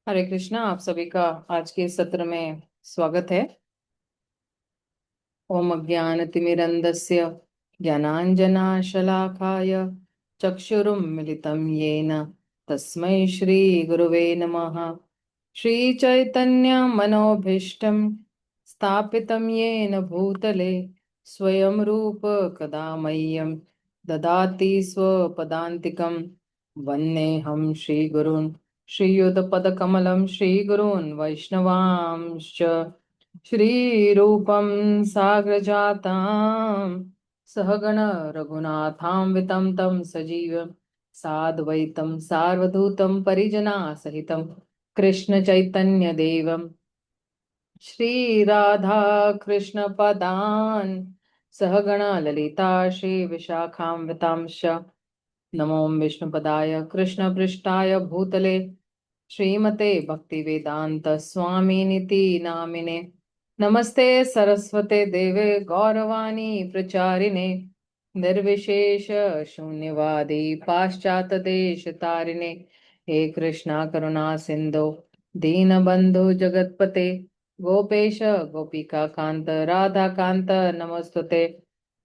हरे कृष्णा। आप सभी का आज के इस सत्र में स्वागत है। ओम अज्ञानतिमिरन्धस्य ज्ञानाञ्जनाशलाकाय चक्षुरुन्मिलितं येन तस्मै श्रीगुरुवे नमः। श्रीचैतन्यमनोभीष्टं स्थापितं येन भूतले स्वयं रूप कदा मह्यं ददाति स्वपदान्तिकं। वन्देऽहं श्रीगुरून् श्रीयुतपदकमलं श्रीगुरून् वैष्णवांश्च श्रीरूपं साग्रजातां सहगण रघुनाथान्वितं तं सजीवं साद्वैतं सार्वभौतं परिजनासहितं कृष्णचैतन्यदेवं श्रीराधा कृष्णपदान् सहगण ललिता श्रीविशाखान्वितांश्च नमो विष्णुपदाय कृष्णपृष्ठाय भूतले श्रीमते भक्तिवेदांत स्वामिनिति नामिने नमस्ते सरस्वते देवे गौरवाणी प्रचारिणे निर्विशेष शून्यवादी पाश्चात देश तारिणे हे कृष्णा करुणा सिंधु दीनबंधु जगतपते गोपेश गोपिका कांत राधा कांत नमस्तुते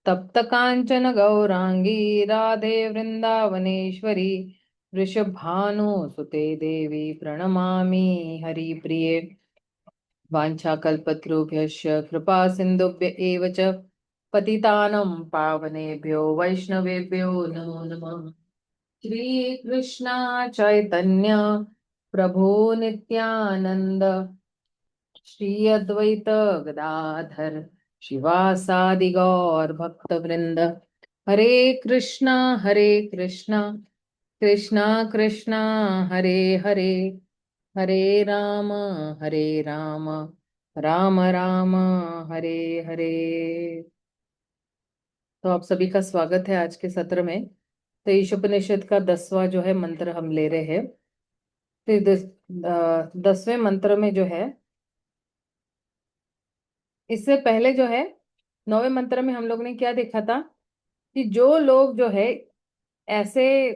तप्त कांचन गौरांगी राधे वृंदावनेश्वरी वृषभानुसुते देवी प्रणमामि हरिप्रिये। वाञ्छाकल्पतरुभ्यश्च कृपा सिन्धुभ्य एव च पतितानं पावनेभ्यो वैष्णवेभ्यो नमो नमः। श्रीकृष्ण चैतन्य प्रभु नित्यानंद श्री अद्वैत गदाधर शिवासादि गौर भक्त वृंद। हरे कृष्णा कृष्णा कृष्णा हरे हरे हरे राम हरे राम राम राम हरे हरे। तो आप सभी का स्वागत है आज के सत्र में। तो ईशोपनिषद का 10वां जो है मंत्र हम ले रहे हैं। तो 10वें मंत्र में जो है, इससे पहले जो है 9वें मंत्र में हम लोग ने क्या देखा था कि जो लोग जो है ऐसे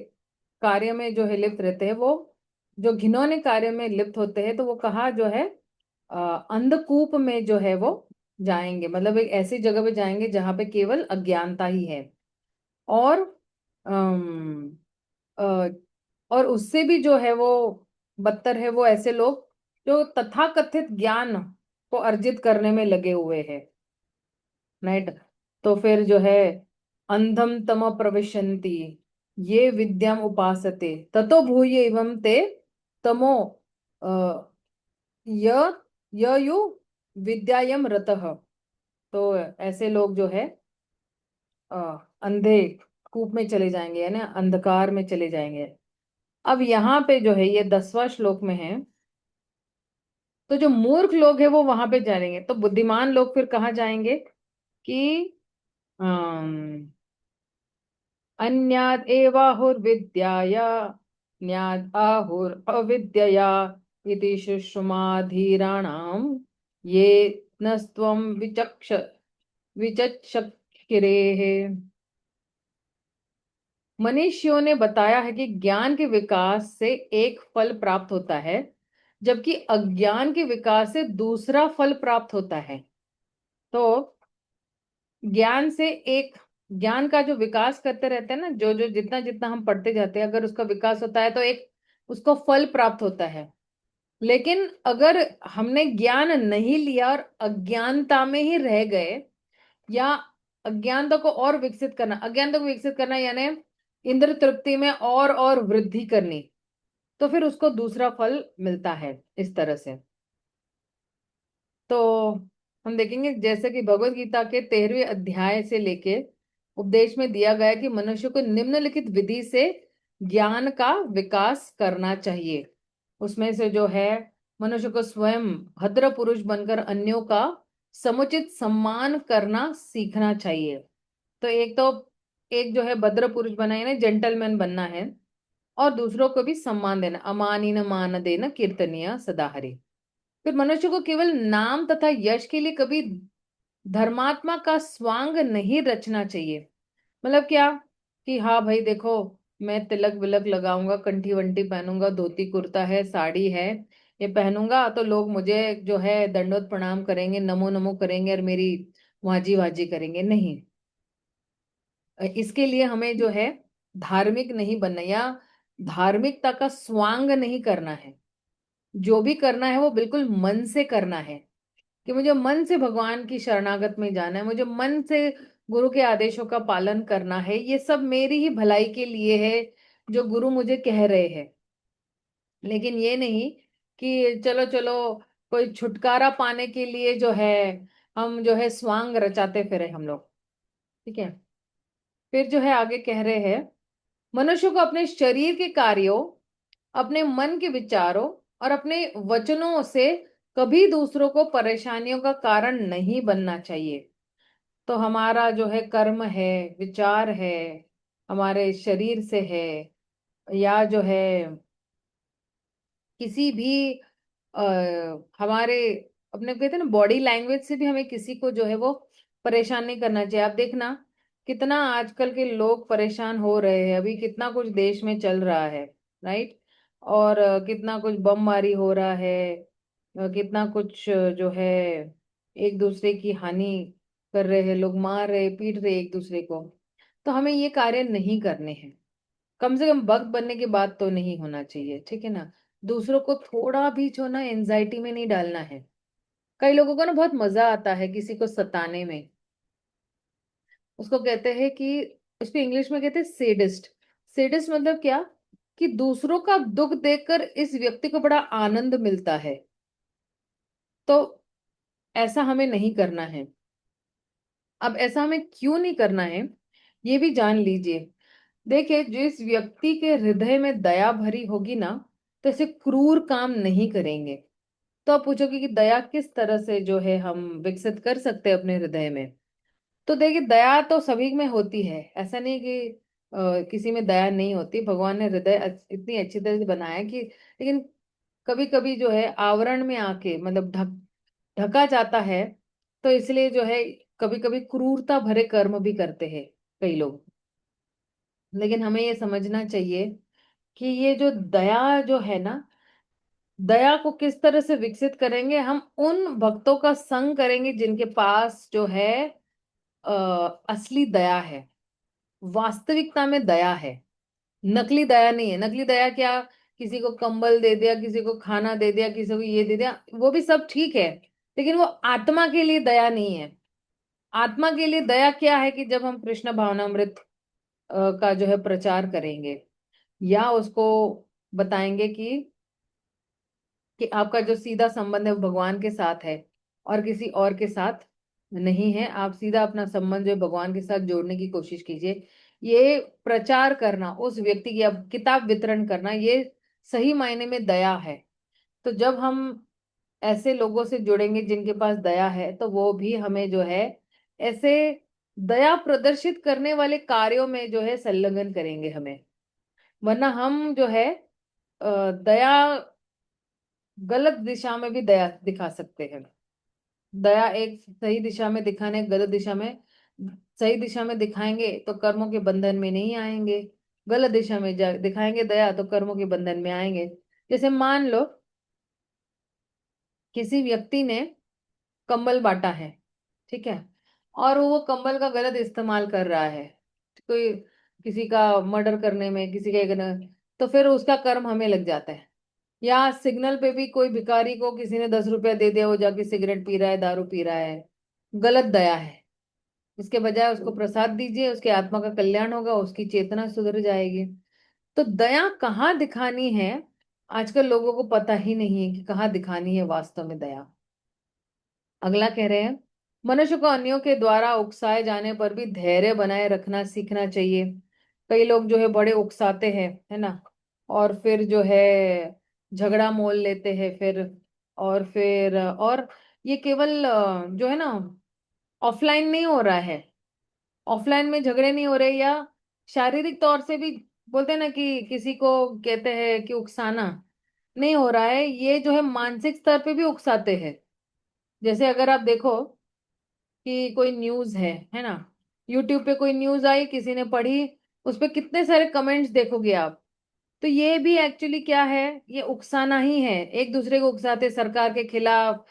कार्य में जो है लिप्त रहते हैं, वो जो घिनौने कार्य में लिप्त होते हैं, तो वो कहाँ जो है अंधकूप में जो है वो जाएंगे। मतलब एक ऐसी जगह पे जाएंगे जहां पे केवल अज्ञानता ही है। और अम, अ, और उससे भी जो है वो बदतर है वो ऐसे लोग जो तथाकथित ज्ञान को अर्जित करने में लगे हुए हैं। राइट। तो फिर जो है अंधम तम प्रविशन्ति ये विद्याम उपासते ततो भूय एवं ते तमो अ, य ययु विद्यायम रतः। तो ऐसे लोग जो है अ, अंधे कूप में चले जाएंगे, यानी अंधकार में चले जाएंगे। अब यहाँ पे जो है ये 10वां श्लोक में है। तो जो मूर्ख लोग हैं वो वहां पे जाएंगे, तो बुद्धिमान लोग फिर कहाँ जाएंगे कि अन्याद एवाहुर्विद्याया न्याद आहुर अविद्यया इति शुश्रुमाधीराणाम ये नस्त्वं विचक्षकिरेः। मनीषियों ने बताया है कि ज्ञान के विकास से एक फल प्राप्त होता है, जबकि अज्ञान के विकास से दूसरा फल प्राप्त होता है। तो ज्ञान से एक ज्ञान का जो विकास करते रहते हैं ना, जो जो जितना जितना हम पढ़ते जाते हैं, अगर उसका विकास होता है तो एक उसको फल प्राप्त होता है। लेकिन अगर हमने ज्ञान नहीं लिया और अज्ञानता में ही रह गए, या अज्ञानता को और विकसित करना, अज्ञानता को विकसित करना यानी इंद्र तृप्ति में और वृद्धि करनी, तो फिर उसको दूसरा फल मिलता है इस तरह से। तो हम देखेंगे जैसे कि भगवत गीता के 13वें अध्याय से लेके उपदेश में दिया गया है कि मनुष्य को निम्नलिखित विधि से ज्ञान का विकास करना चाहिए। उसमें से जो है मनुष्य को स्वयं भद्र पुरुष बनकर अन्यों का समुचित सम्मान करना सीखना चाहिए। तो एक जो है भद्र पुरुष बनना यानी जेंटलमैन बनना है, और दूसरों को भी सम्मान देना, अमानी न मान देना कीर्तनिया सदा हरि। फिर मनुष्य को केवल नाम तथा यश के लिए कभी धर्मात्मा का स्वांग नहीं रचना चाहिए। मतलब क्या कि हाँ भाई देखो, मैं तिलक विलक लगाऊंगा, कंठी वंटी पहनूंगा, धोती कुर्ता है, साड़ी है, ये पहनूंगा तो लोग मुझे जो है दंडोत प्रणाम करेंगे, नमो नमो करेंगे और मेरी वाजी वाजी करेंगे। नहीं, इसके लिए हमें जो है धार्मिक नहीं बनना, या धार्मिकता का स्वांग नहीं करना है। जो भी करना है वो बिल्कुल मन से करना है, कि मुझे मन से भगवान की शरणागत में जाना है, मुझे मन से गुरु के आदेशों का पालन करना है, ये सब मेरी ही भलाई के लिए है जो गुरु मुझे कह रहे हैं। लेकिन ये नहीं कि चलो चलो कोई छुटकारा पाने के लिए जो है हम जो है स्वांग रचाते फिरे हम लोग। ठीक है। फिर जो है आगे कह रहे हैं, मनुष्य को अपने शरीर के कार्यों, अपने मन के विचारों और अपने वचनों से कभी दूसरों को परेशानियों का कारण नहीं बनना चाहिए। तो हमारा जो है कर्म है, विचार है, हमारे शरीर से है, या जो है किसी भी आ, हमारे अपने कहते हैं ना बॉडी लैंग्वेज से भी हमें किसी को जो है वो परेशान नहीं करना चाहिए। आप देखना कितना आजकल के लोग परेशान हो रहे हैं, अभी कितना कुछ देश में चल रहा है, राइट। और कितना कुछ बमबारी हो रहा है, कितना कुछ जो है एक दूसरे की हानि कर रहे हैं, लोग मार रहे पीट रहे एक दूसरे को। तो हमें ये कार्य नहीं करने हैं। कम से कम भक्त बनने की बात तो नहीं होना चाहिए, ठीक है ना। दूसरों को थोड़ा भी जो ना एंजाइटी में नहीं डालना है। कई लोगों को ना बहुत मजा आता है किसी को सताने में। उसको कहते हैं कि, उसको इंग्लिश में कहते हैं सेडिस्ट। सेडिस्ट मतलब क्या, कि दूसरों का दुख देखकर इस व्यक्ति को बड़ा आनंद मिलता है। तो ऐसा हमें नहीं करना है। अब ऐसा हमें क्यों नहीं करना है, ये भी जान लीजिए। देखिए, जिस व्यक्ति के हृदय में दया भरी होगी ना, तो ऐसे क्रूर काम नहीं करेंगे। तो आप पूछोगे कि दया किस तरह से जो है हम विकसित कर सकते हैं अपने हृदय में। तो देखिए, दया तो सभी में होती है, ऐसा नहीं कि किसी में दया नहीं होती। भगवान ने हृदय इतनी अच्छी तरह से बनाया कि, लेकिन कभी कभी जो है आवरण में आके मतलब ढका जाता है। तो इसलिए जो है कभी कभी क्रूरता भरे कर्म भी करते हैं कई लोग। लेकिन हमें ये समझना चाहिए कि ये जो दया जो है ना, दया को किस तरह से विकसित करेंगे, हम उन भक्तों का संग करेंगे जिनके पास जो है अ, असली दया है, वास्तविकता में दया है। नकली दया नहीं है। नकली दया क्या, किसी को कंबल दे दिया, किसी को खाना दे दिया, किसी को ये दे दिया, वो भी सब ठीक है, लेकिन वो आत्मा के लिए दया नहीं है। आत्मा के लिए दया क्या है, कि जब हम कृष्ण भावनामृत का जो है प्रचार करेंगे, या उसको बताएंगे कि आपका जो सीधा संबंध है वो भगवान के साथ है और किसी और के साथ नहीं है, आप सीधा अपना संबंध जो है भगवान के साथ जोड़ने की कोशिश कीजिए। ये प्रचार करना, उस व्यक्ति की अब किताब वितरण करना, ये सही मायने में दया है। तो जब हम ऐसे लोगों से जुड़ेंगे जिनके पास दया है, तो वो भी हमें जो है ऐसे दया प्रदर्शित करने वाले कार्यों में जो है संलग्न करेंगे हमें। वरना हम जो है दया गलत दिशा में भी दया दिखा सकते हैं। दया एक सही दिशा में दिखाने, गलत दिशा में, सही दिशा में दिखाएंगे तो कर्मों के बंधन में नहीं आएंगे, गलत दिशा में दिखाएंगे दया तो कर्मों के बंधन में आएंगे। जैसे मान लो किसी व्यक्ति ने कंबल बांटा है, ठीक है, और वो कंबल का गलत इस्तेमाल कर रहा है, कोई किसी का मर्डर करने में, किसी का तो फिर उसका कर्म हमें लग जाता है। या सिग्नल पे भी कोई भिखारी को किसी ने 10 रुपया दे दिया, वो जाके सिगरेट पी रहा है, दारू पी रहा है, गलत दया है। इसके बजाय उसको प्रसाद दीजिए, उसके आत्मा का कल्याण होगा, उसकी चेतना सुधर जाएगी। तो दया कहाँ दिखानी है, आजकल लोगों को पता ही नहीं है कि कहाँ दिखानी है वास्तव में दया। अगला कह रहे हैं, मनुष्य को अन्यों के द्वारा उकसाए जाने पर भी धैर्य बनाए रखना सीखना चाहिए। कई लोग जो है बड़े उकसाते हैं, है ना, और फिर जो है झगड़ा मोल लेते हैं फिर, और ये केवल जो है ना ऑफलाइन नहीं हो रहा है। ऑफलाइन में झगड़े नहीं हो रहे, या शारीरिक तौर से भी बोलते हैं ना कि किसी को कहते हैं कि उकसाना नहीं हो रहा है, ये जो है मानसिक स्तर पे भी उकसाते हैं। जैसे अगर आप देखो कि कोई न्यूज है ना, यूट्यूब पे कोई न्यूज आई, किसी ने पढ़ी, उस पे कितने सारे कमेंट्स देखोगे आप, तो ये भी एक्चुअली क्या है, ये उकसाना ही है, एक दूसरे को उकसाते, सरकार के खिलाफ,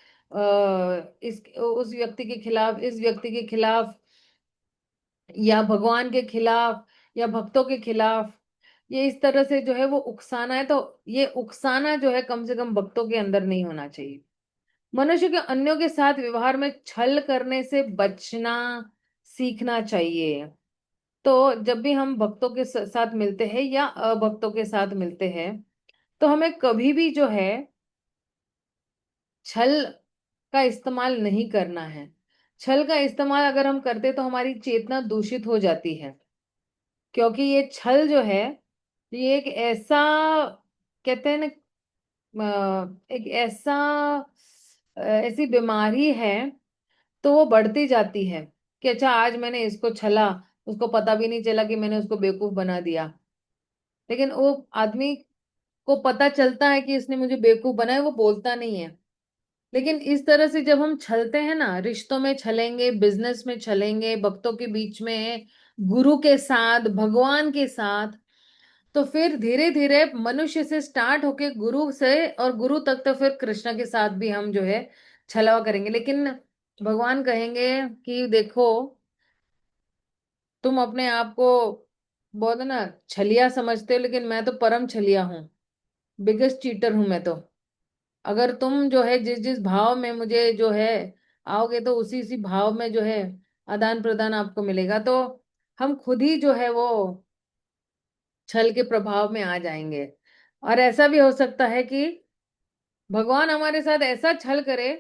इस उस व्यक्ति के खिलाफ, इस व्यक्ति के खिलाफ, या भगवान के खिलाफ, या भक्तों के खिलाफ। ये इस तरह से जो है वो उकसाना है। तो ये उकसाना जो है कम से कम भक्तों के अंदर नहीं होना चाहिए। मनुष्य के अन्यों के साथ व्यवहार में छल करने से बचना सीखना चाहिए। तो जब भी हम भक्तों के साथ मिलते हैं या अभक्तों के साथ मिलते हैं, तो हमें कभी भी जो है छल का इस्तेमाल नहीं करना है। छल का इस्तेमाल अगर हम करते तो हमारी चेतना दूषित हो जाती है। क्योंकि ये छल जो है, ये एक ऐसा, कहते हैं ना, एक ऐसा, ऐसी बीमारी है। तो वो बढ़ती जाती है कि अच्छा आज मैंने इसको छला, उसको पता भी नहीं चला कि मैंने उसको बेवकूफ बना दिया। लेकिन वो आदमी को पता चलता है कि इसने मुझे बेवकूफ बनाया, वो बोलता नहीं है। लेकिन इस तरह से जब हम छलते हैं ना, रिश्तों में छलेंगे, बिजनेस में छलेंगे, भक्तों के बीच में, गुरु के साथ, भगवान के साथ, तो फिर धीरे धीरे मनुष्य से स्टार्ट होके गुरु से और गुरु तक, तो फिर कृष्ण के साथ भी हम जो है छलावा करेंगे। लेकिन भगवान कहेंगे कि देखो, तुम अपने आप को बहुत है ना छलिया समझते हो, लेकिन मैं तो परम छलिया हूँ, बिगेस्ट चीटर हूं मैं तो। अगर तुम जो है जिस जिस भाव में मुझे जो है आओगे, तो उसी उसी भाव में जो है आदान प्रदान आपको मिलेगा। तो हम खुद ही जो है वो छल के प्रभाव में आ जाएंगे। और ऐसा भी हो सकता है कि भगवान हमारे साथ ऐसा छल करे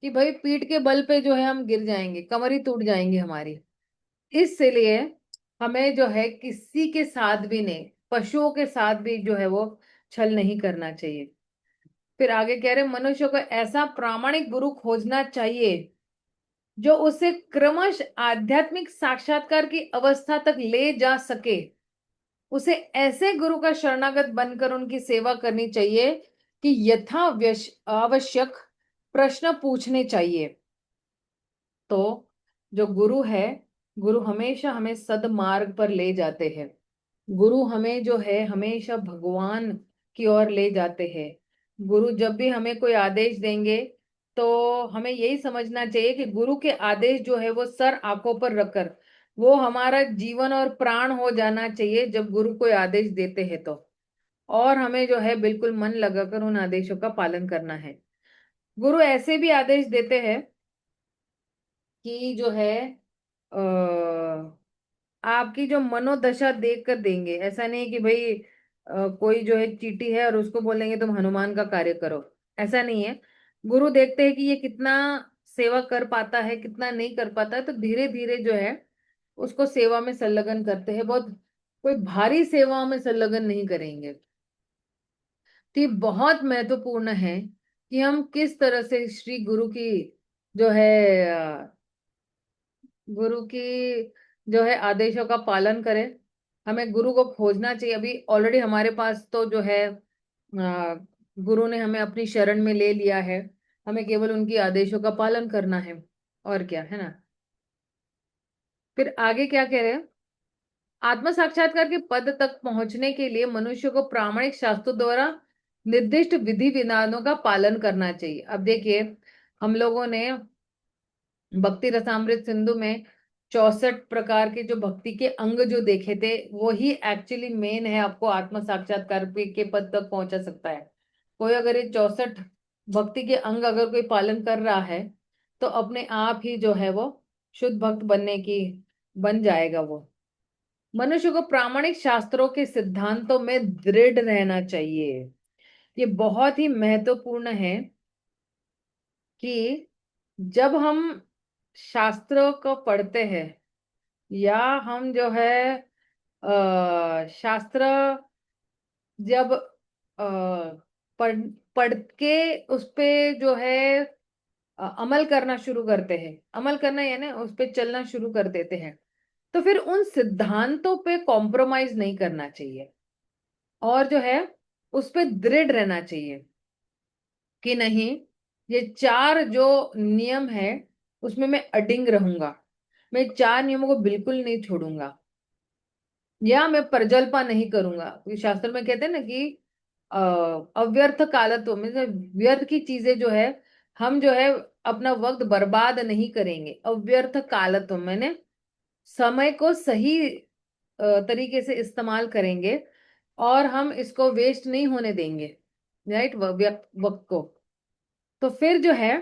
कि भाई पीठ के बल पे जो है हम गिर जाएंगे, कमर ही टूट जाएंगी हमारी। इसलिए हमें जो है किसी के साथ भी नहीं, पशुओं के साथ भी जो है वो छल नहीं करना चाहिए। फिर आगे कह रहे, मनुष्य को ऐसा प्रामाणिक गुरु खोजना चाहिए जो उसे क्रमश आध्यात्मिक साक्षात्कार की अवस्था तक ले जा सके। उसे ऐसे गुरु का शरणागत बनकर उनकी सेवा करनी चाहिए कि यथा आवश्यक प्रश्न पूछने चाहिए। तो जो गुरु है, गुरु हमेशा हमें सदमार्ग पर ले जाते हैं। गुरु हमें जो है हमेशा भगवान की ओर ले जाते हैं। गुरु जब भी हमें कोई आदेश देंगे, तो हमें यही समझना चाहिए कि गुरु के आदेश जो है वो सर आंखों पर रखकर, वो हमारा जीवन और प्राण हो जाना चाहिए जब गुरु कोई आदेश देते हैं तो। और हमें जो है बिल्कुल मन लगाकर उन आदेशों का पालन करना है। गुरु ऐसे भी आदेश देते हैं कि जो है आपकी जो मनोदशा देख कर देंगे। ऐसा नहीं कि भाई कोई जो है चीटी है और उसको बोलेंगे तुम हनुमान का कार्य करो, ऐसा नहीं है। गुरु देखते हैं कि ये कितना सेवा कर पाता है, कितना नहीं कर पाता है, तो धीरे धीरे जो है उसको सेवा में संलग्न करते हैं। बहुत कोई भारी सेवाओं में संलग्न नहीं करेंगे। तो ये बहुत महत्वपूर्ण है कि हम किस तरह से श्री गुरु की जो है गुरु की जो है आदेशों का पालन करें। हमें गुरु को खोजना चाहिए। अभी ऑलरेडी हमारे पास तो जो है गुरु ने हमें अपनी शरण में ले लिया है। हमें केवल उनकी आदेशों का पालन करना है, और क्या है ना। फिर आगे क्या कह रहे हैं, आत्म साक्षात्कार के पद तक पहुंचने के लिए मनुष्य को प्रामाणिक शास्त्रों द्वारा निर्दिष्ट विधि विधानों का पालन करना चाहिए। अब देखिए, हम लोगों ने भक्ति रसामृत सिंधु में 64 प्रकार के जो भक्ति के अंग जो देखे थे, वो ही एक्चुअली मेन है, आपको आत्म साक्षात्कार के पद तक पहुंचा सकता है। कोई अगर ये 64 भक्ति के अंग अगर कोई पालन कर रहा है, तो अपने आप ही जो है वो शुद्ध भक्त बनने की बन जाएगा वो। मनुष्य को प्रामाणिक शास्त्रों के सिद्धांतों में दृढ़ रहना चाहिए। ये बहुत ही महत्वपूर्ण है कि जब हम शास्त्रों को पढ़ते हैं, या हम जो है शास्त्र जब पढ़ पढ़ के उस पे जो है अमल करना शुरू करते हैं, अमल करना यानी उस पे चलना शुरू कर देते हैं, तो फिर उन सिद्धांतों पे कॉम्प्रोमाइज नहीं करना चाहिए। और जो है उस पे दृढ़ रहना चाहिए कि नहीं, ये चार जो नियम है उसमें मैं अडिंग रहूंगा, मैं चार नियमों को बिल्कुल नहीं छोड़ूंगा। या मैं प्रजल्पा नहीं करूंगा, क्योंकि शास्त्र में कहते हैं ना कि अ, अव्यर्थ कालत्व में व्यर्थ की चीजें जो है हम जो है अपना वक्त बर्बाद नहीं करेंगे। अव्यर्थ कालत्व मैंने समय को सही तरीके से इस्तेमाल करेंगे और हम इसको वेस्ट नहीं होने देंगे, राइट, वक्त को। तो फिर जो है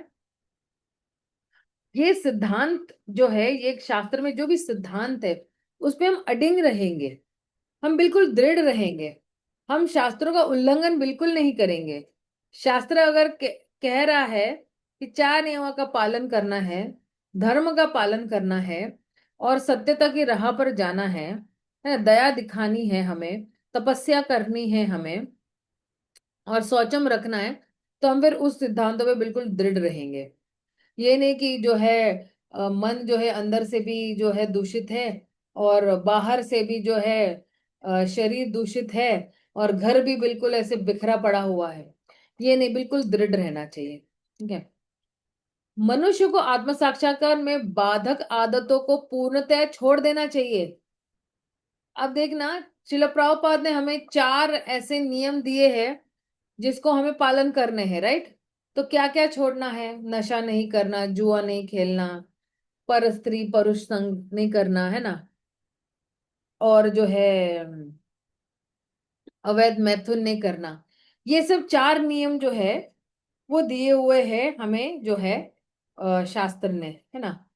ये सिद्धांत जो है, ये शास्त्र में जो भी सिद्धांत है उस पे हम अडिग रहेंगे, हम बिल्कुल दृढ़ रहेंगे, हम शास्त्रों का उल्लंघन बिल्कुल नहीं करेंगे। शास्त्र अगर कह रहा है कि 4 नियमों का पालन करना है, धर्म का पालन करना है और सत्यता की राह पर जाना है ना, दया दिखानी है हमें, तपस्या करनी है हमें और सौचम रखना है, तो हम फिर उस सिद्धांतों पे बिल्कुल दृढ़ रहेंगे। ये नहीं कि जो है मन जो है अंदर से भी जो है दूषित है और बाहर से भी जो है शरीर दूषित है और घर भी बिल्कुल ऐसे बिखरा पड़ा हुआ है। ये नहीं, बिल्कुल दृढ़ रहना चाहिए। ठीक है। मनुष्य को आत्म साक्षात्कार में बाधक आदतों को पूर्णतः छोड़ देना चाहिए। अब देखना, शिल प्रभुपाद ने हमें 4 ऐसे नियम दिए हैं जिसको हमें पालन करने हैं, राइट। तो क्या क्या छोड़ना है? नशा नहीं करना, जुआ नहीं खेलना, पर स्त्री पुरुष संग नहीं करना, है ना, और जो है अवैध मैथुन नहीं करना। ये सब 4 नियम जो है वो दिए हुए हैं हमें जो है शास्त्र ने, है ना।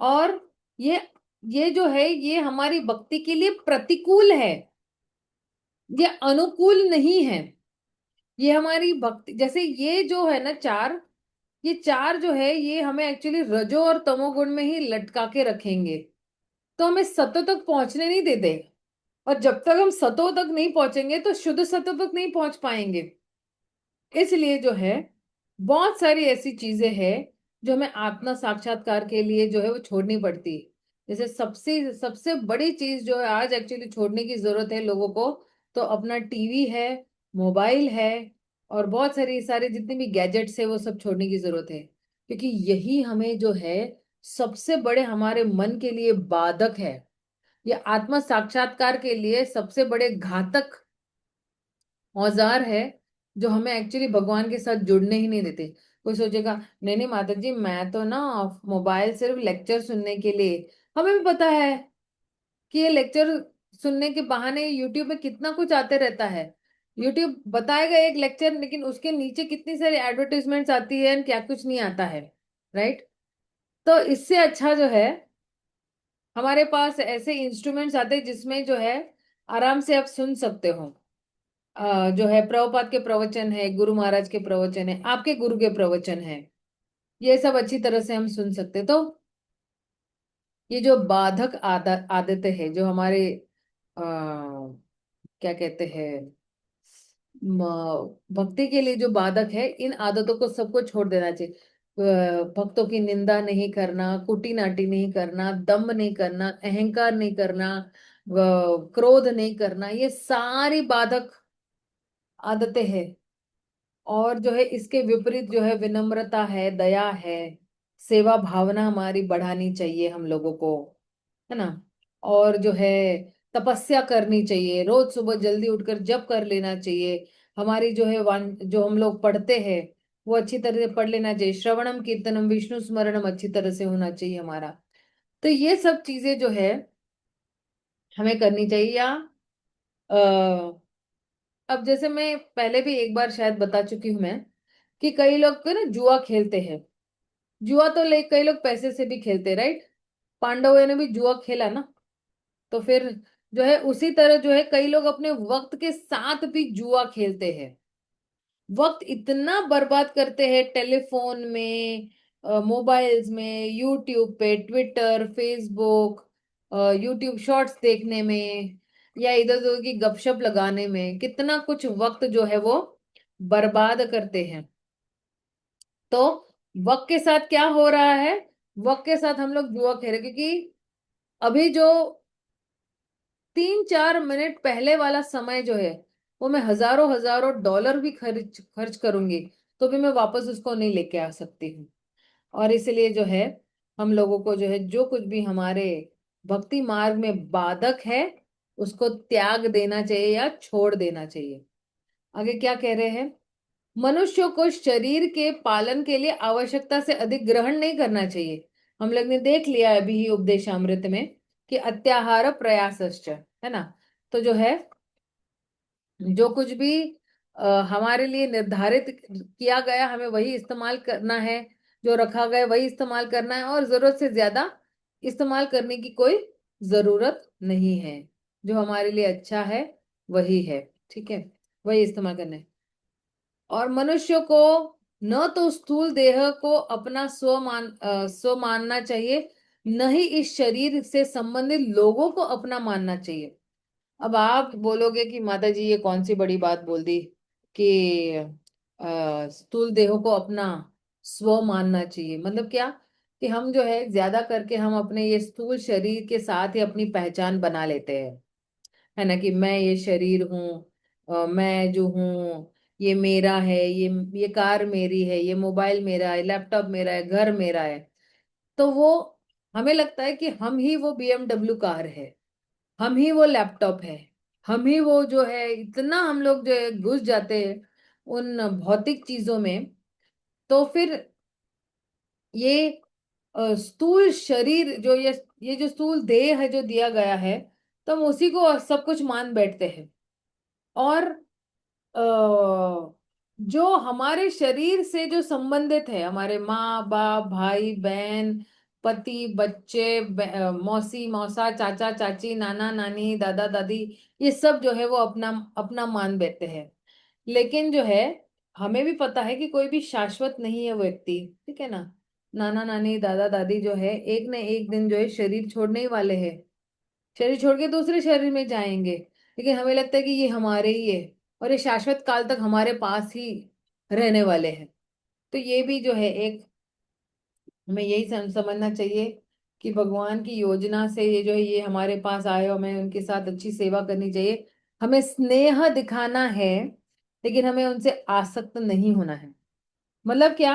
और ये ये जो है ये हमारी भक्ति के लिए प्रतिकूल है, ये अनुकूल नहीं है। ये हमारी भक्ति, जैसे ये जो है ना 4, ये 4 जो है ये हमें एक्चुअली रजो और तमोगुण में ही लटका के रखेंगे, तो हमें सत्व तक पहुंचने नहीं देते। और जब तक हम सतो तक नहीं पहुंचेंगे तो शुद्ध सतो तक नहीं पहुंच पाएंगे। इसलिए जो है बहुत सारी ऐसी चीजें हैं जो हमें आत्मा साक्षात्कार के लिए जो है वो छोड़नी पड़ती है। जैसे सबसे सबसे बड़ी चीज जो है आज एक्चुअली छोड़ने की जरूरत है लोगों को, तो अपना टीवी है, मोबाइल है और बहुत सारी सारे जितने भी गैजेट्स है वो सब छोड़ने की जरूरत है, क्योंकि यही हमें जो है सबसे बड़े हमारे मन के लिए बाधक है। ये आत्म साक्षात्कार के लिए सबसे बड़े घातक औजार है जो हमें एक्चुअली भगवान के साथ जुड़ने ही नहीं देते। कोई सोचेगा नहीं नहीं माता जी, मैं तो ना मोबाइल सिर्फ लेक्चर सुनने के लिए। हमें भी पता है कि ये लेक्चर सुनने के बहाने यूट्यूब में कितना कुछ आते रहता है। यूट्यूब बताएगा एक लेक्चर, लेकिन उसके नीचे कितनी सारी एडवर्टीजमेंट्स आती है, क्या कुछ नहीं आता है, राइट। तो इससे अच्छा जो है हमारे पास ऐसे इंस्ट्रूमेंट्स आते हैं जिसमें जो है आराम से आप सुन सकते हो। जो है प्रभुपाद के प्रवचन है, गुरु महाराज के प्रवचन है, आपके गुरु के प्रवचन है, ये सब अच्छी तरह से हम सुन सकते। तो ये जो बाधक आदतें हैं जो हमारे क्या कहते हैं भक्ति के लिए जो बाधक है, इन आदतों को सबको छोड़ देना चाहिए। भक्तों की निंदा नहीं करना, कुटी नाटी नहीं करना, दम्भ नहीं करना, अहंकार नहीं करना, क्रोध नहीं करना, ये सारी बाधक आदतें हैं। और जो है इसके विपरीत जो है विनम्रता है, दया है, सेवा भावना हमारी बढ़ानी चाहिए हम लोगों को, है ना। और जो है तपस्या करनी चाहिए, रोज सुबह जल्दी उठकर जप कर लेना चाहिए। हमारी जो है वान जो हम लोग पढ़ते हैं वो अच्छी तरह से पढ़ लेना चाहिए। श्रवणम कीर्तनम विष्णु स्मरणम अच्छी तरह से होना चाहिए हमारा। तो ये सब चीजें जो है हमें करनी चाहिए। या अब जैसे मैं पहले भी एक बार शायद बता चुकी हूं मैं कि कई लोग को ना जुआ खेलते हैं। जुआ तो ले कई लोग पैसे से भी खेलते, राइट। पांडवों ने भी जुआ खेला ना। तो फिर जो है उसी तरह जो है कई लोग अपने वक्त के साथ भी जुआ खेलते हैं। वक्त इतना बर्बाद करते हैं टेलीफोन में, मोबाइल्स में, यूट्यूब पे, ट्विटर, फेसबुक, यूट्यूब शॉर्ट्स देखने में या इधर उधर की गपशप लगाने में कितना कुछ वक्त जो है वो बर्बाद करते हैं। तो वक्त के साथ क्या हो रहा है, वक्त के साथ हम लोग जुआ खेल रहे हैं, क्योंकि अभी जो 3-4 मिनट पहले वाला समय जो है वो मैं हजारों हजारों डॉलर भी खर्च खर्च करूंगी तो भी मैं वापस उसको नहीं लेके आ सकती हूँ। और इसलिए जो है हम लोगों को जो है जो कुछ भी हमारे भक्ति मार्ग में बाधक है उसको त्याग देना चाहिए या छोड़ देना चाहिए। आगे क्या कह रहे हैं, मनुष्य को शरीर के पालन के लिए आवश्यकता से अधिक ग्रहण नहीं करना चाहिए। हम लोग ने देख लिया अभी ही उपदेशामृत में कि अत्याहार प्रयासश्च, है ना। तो जो है, जो कुछ भी हमारे लिए निर्धारित किया गया हमें वही इस्तेमाल करना है, जो रखा गया वही इस्तेमाल करना है, और जरूरत से ज्यादा इस्तेमाल करने की कोई जरूरत नहीं है। जो हमारे लिए अच्छा है वही है, ठीक है, वही इस्तेमाल करना है। और मनुष्य को न तो स्थूल देह को अपना स्व मानना चाहिए, न ही इस शरीर से संबंधित लोगों को अपना मानना चाहिए। अब आप बोलोगे कि माता जी ये कौन सी बड़ी बात बोल दी कि स्थूल देह को अपना स्व मानना चाहिए, मतलब क्या, कि हम जो है ज्यादा करके हम अपने ये स्थूल शरीर के साथ ही अपनी पहचान बना लेते हैं, है ना, कि मैं ये शरीर हूँ, मैं जो हूँ ये मेरा है, ये कार मेरी है, ये मोबाइल मेरा है, लैपटॉप मेरा है, घर मेरा है। तो वो हमें लगता है कि हम ही वो BMW कार है, हम ही वो लैपटॉप है, हम ही वो जो है, इतना हम लोग जो है घुस जाते हैं उन भौतिक चीजों में। तो फिर ये स्थूल शरीर जो ये जो स्थूल देह है जो दिया गया है, तो हम उसी को सब कुछ मान बैठते हैं। और जो हमारे शरीर से जो संबंधित है, हमारे माँ बाप, भाई बहन, पति, बच्चे, मौसी मौसा, चाचा चाची, नाना नानी, दादा दादी, ये सब जो है वो अपना अपना मान बैठते हैं। लेकिन जो है, हमें भी पता है कि कोई भी शाश्वत नहीं है वो व्यक्ति, ठीक है ना। नाना नानी दादा दादी जो है एक न एक दिन जो है शरीर छोड़ने ही वाले हैं, शरीर छोड़ के दूसरे शरीर में जाएंगे। लेकिन हमें लगता है कि ये हमारे ही है, और ये शाश्वत काल तक हमारे पास ही रहने वाले हैं। तो ये भी जो है एक, हमें यही समझना चाहिए कि भगवान की योजना से ये जो है ये हमारे पास आए, और हमें उनके साथ अच्छी सेवा करनी चाहिए। हमें स्नेह दिखाना है, लेकिन हमें उनसे आसक्त नहीं होना है। मतलब क्या,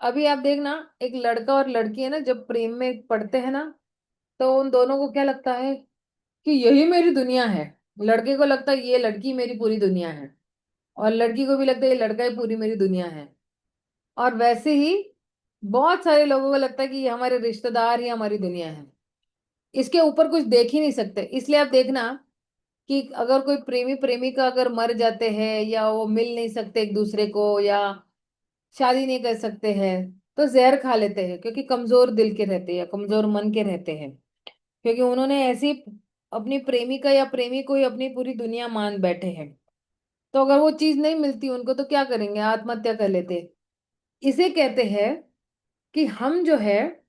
अभी आप देखना, एक लड़का और लड़की है ना, जब प्रेम में पड़ते हैं ना, तो उन दोनों को क्या लगता है कि यही मेरी दुनिया है। लड़के को लगता है ये लड़की मेरी पूरी दुनिया है, और लड़की को भी लगता है ये लड़का ही पूरी मेरी दुनिया है। और वैसे ही बहुत सारे लोगों को लगता है कि ये हमारे रिश्तेदार ही हमारी दुनिया है, इसके ऊपर कुछ देख ही नहीं सकते। इसलिए आप देखना कि अगर कोई प्रेमी प्रेमिका अगर मर जाते हैं, या वो मिल नहीं सकते एक दूसरे को, या शादी नहीं कर सकते हैं, तो जहर खा लेते हैं, क्योंकि कमजोर दिल के रहते हैं या कमजोर मन के रहते हैं, क्योंकि उन्होंने ऐसी अपनी प्रेमिका या प्रेमी को ही अपनी पूरी दुनिया मान बैठे हैं। तो अगर वो चीज नहीं मिलती उनको तो क्या करेंगे, आत्महत्या कर लेते। इसे कहते हैं कि हम जो है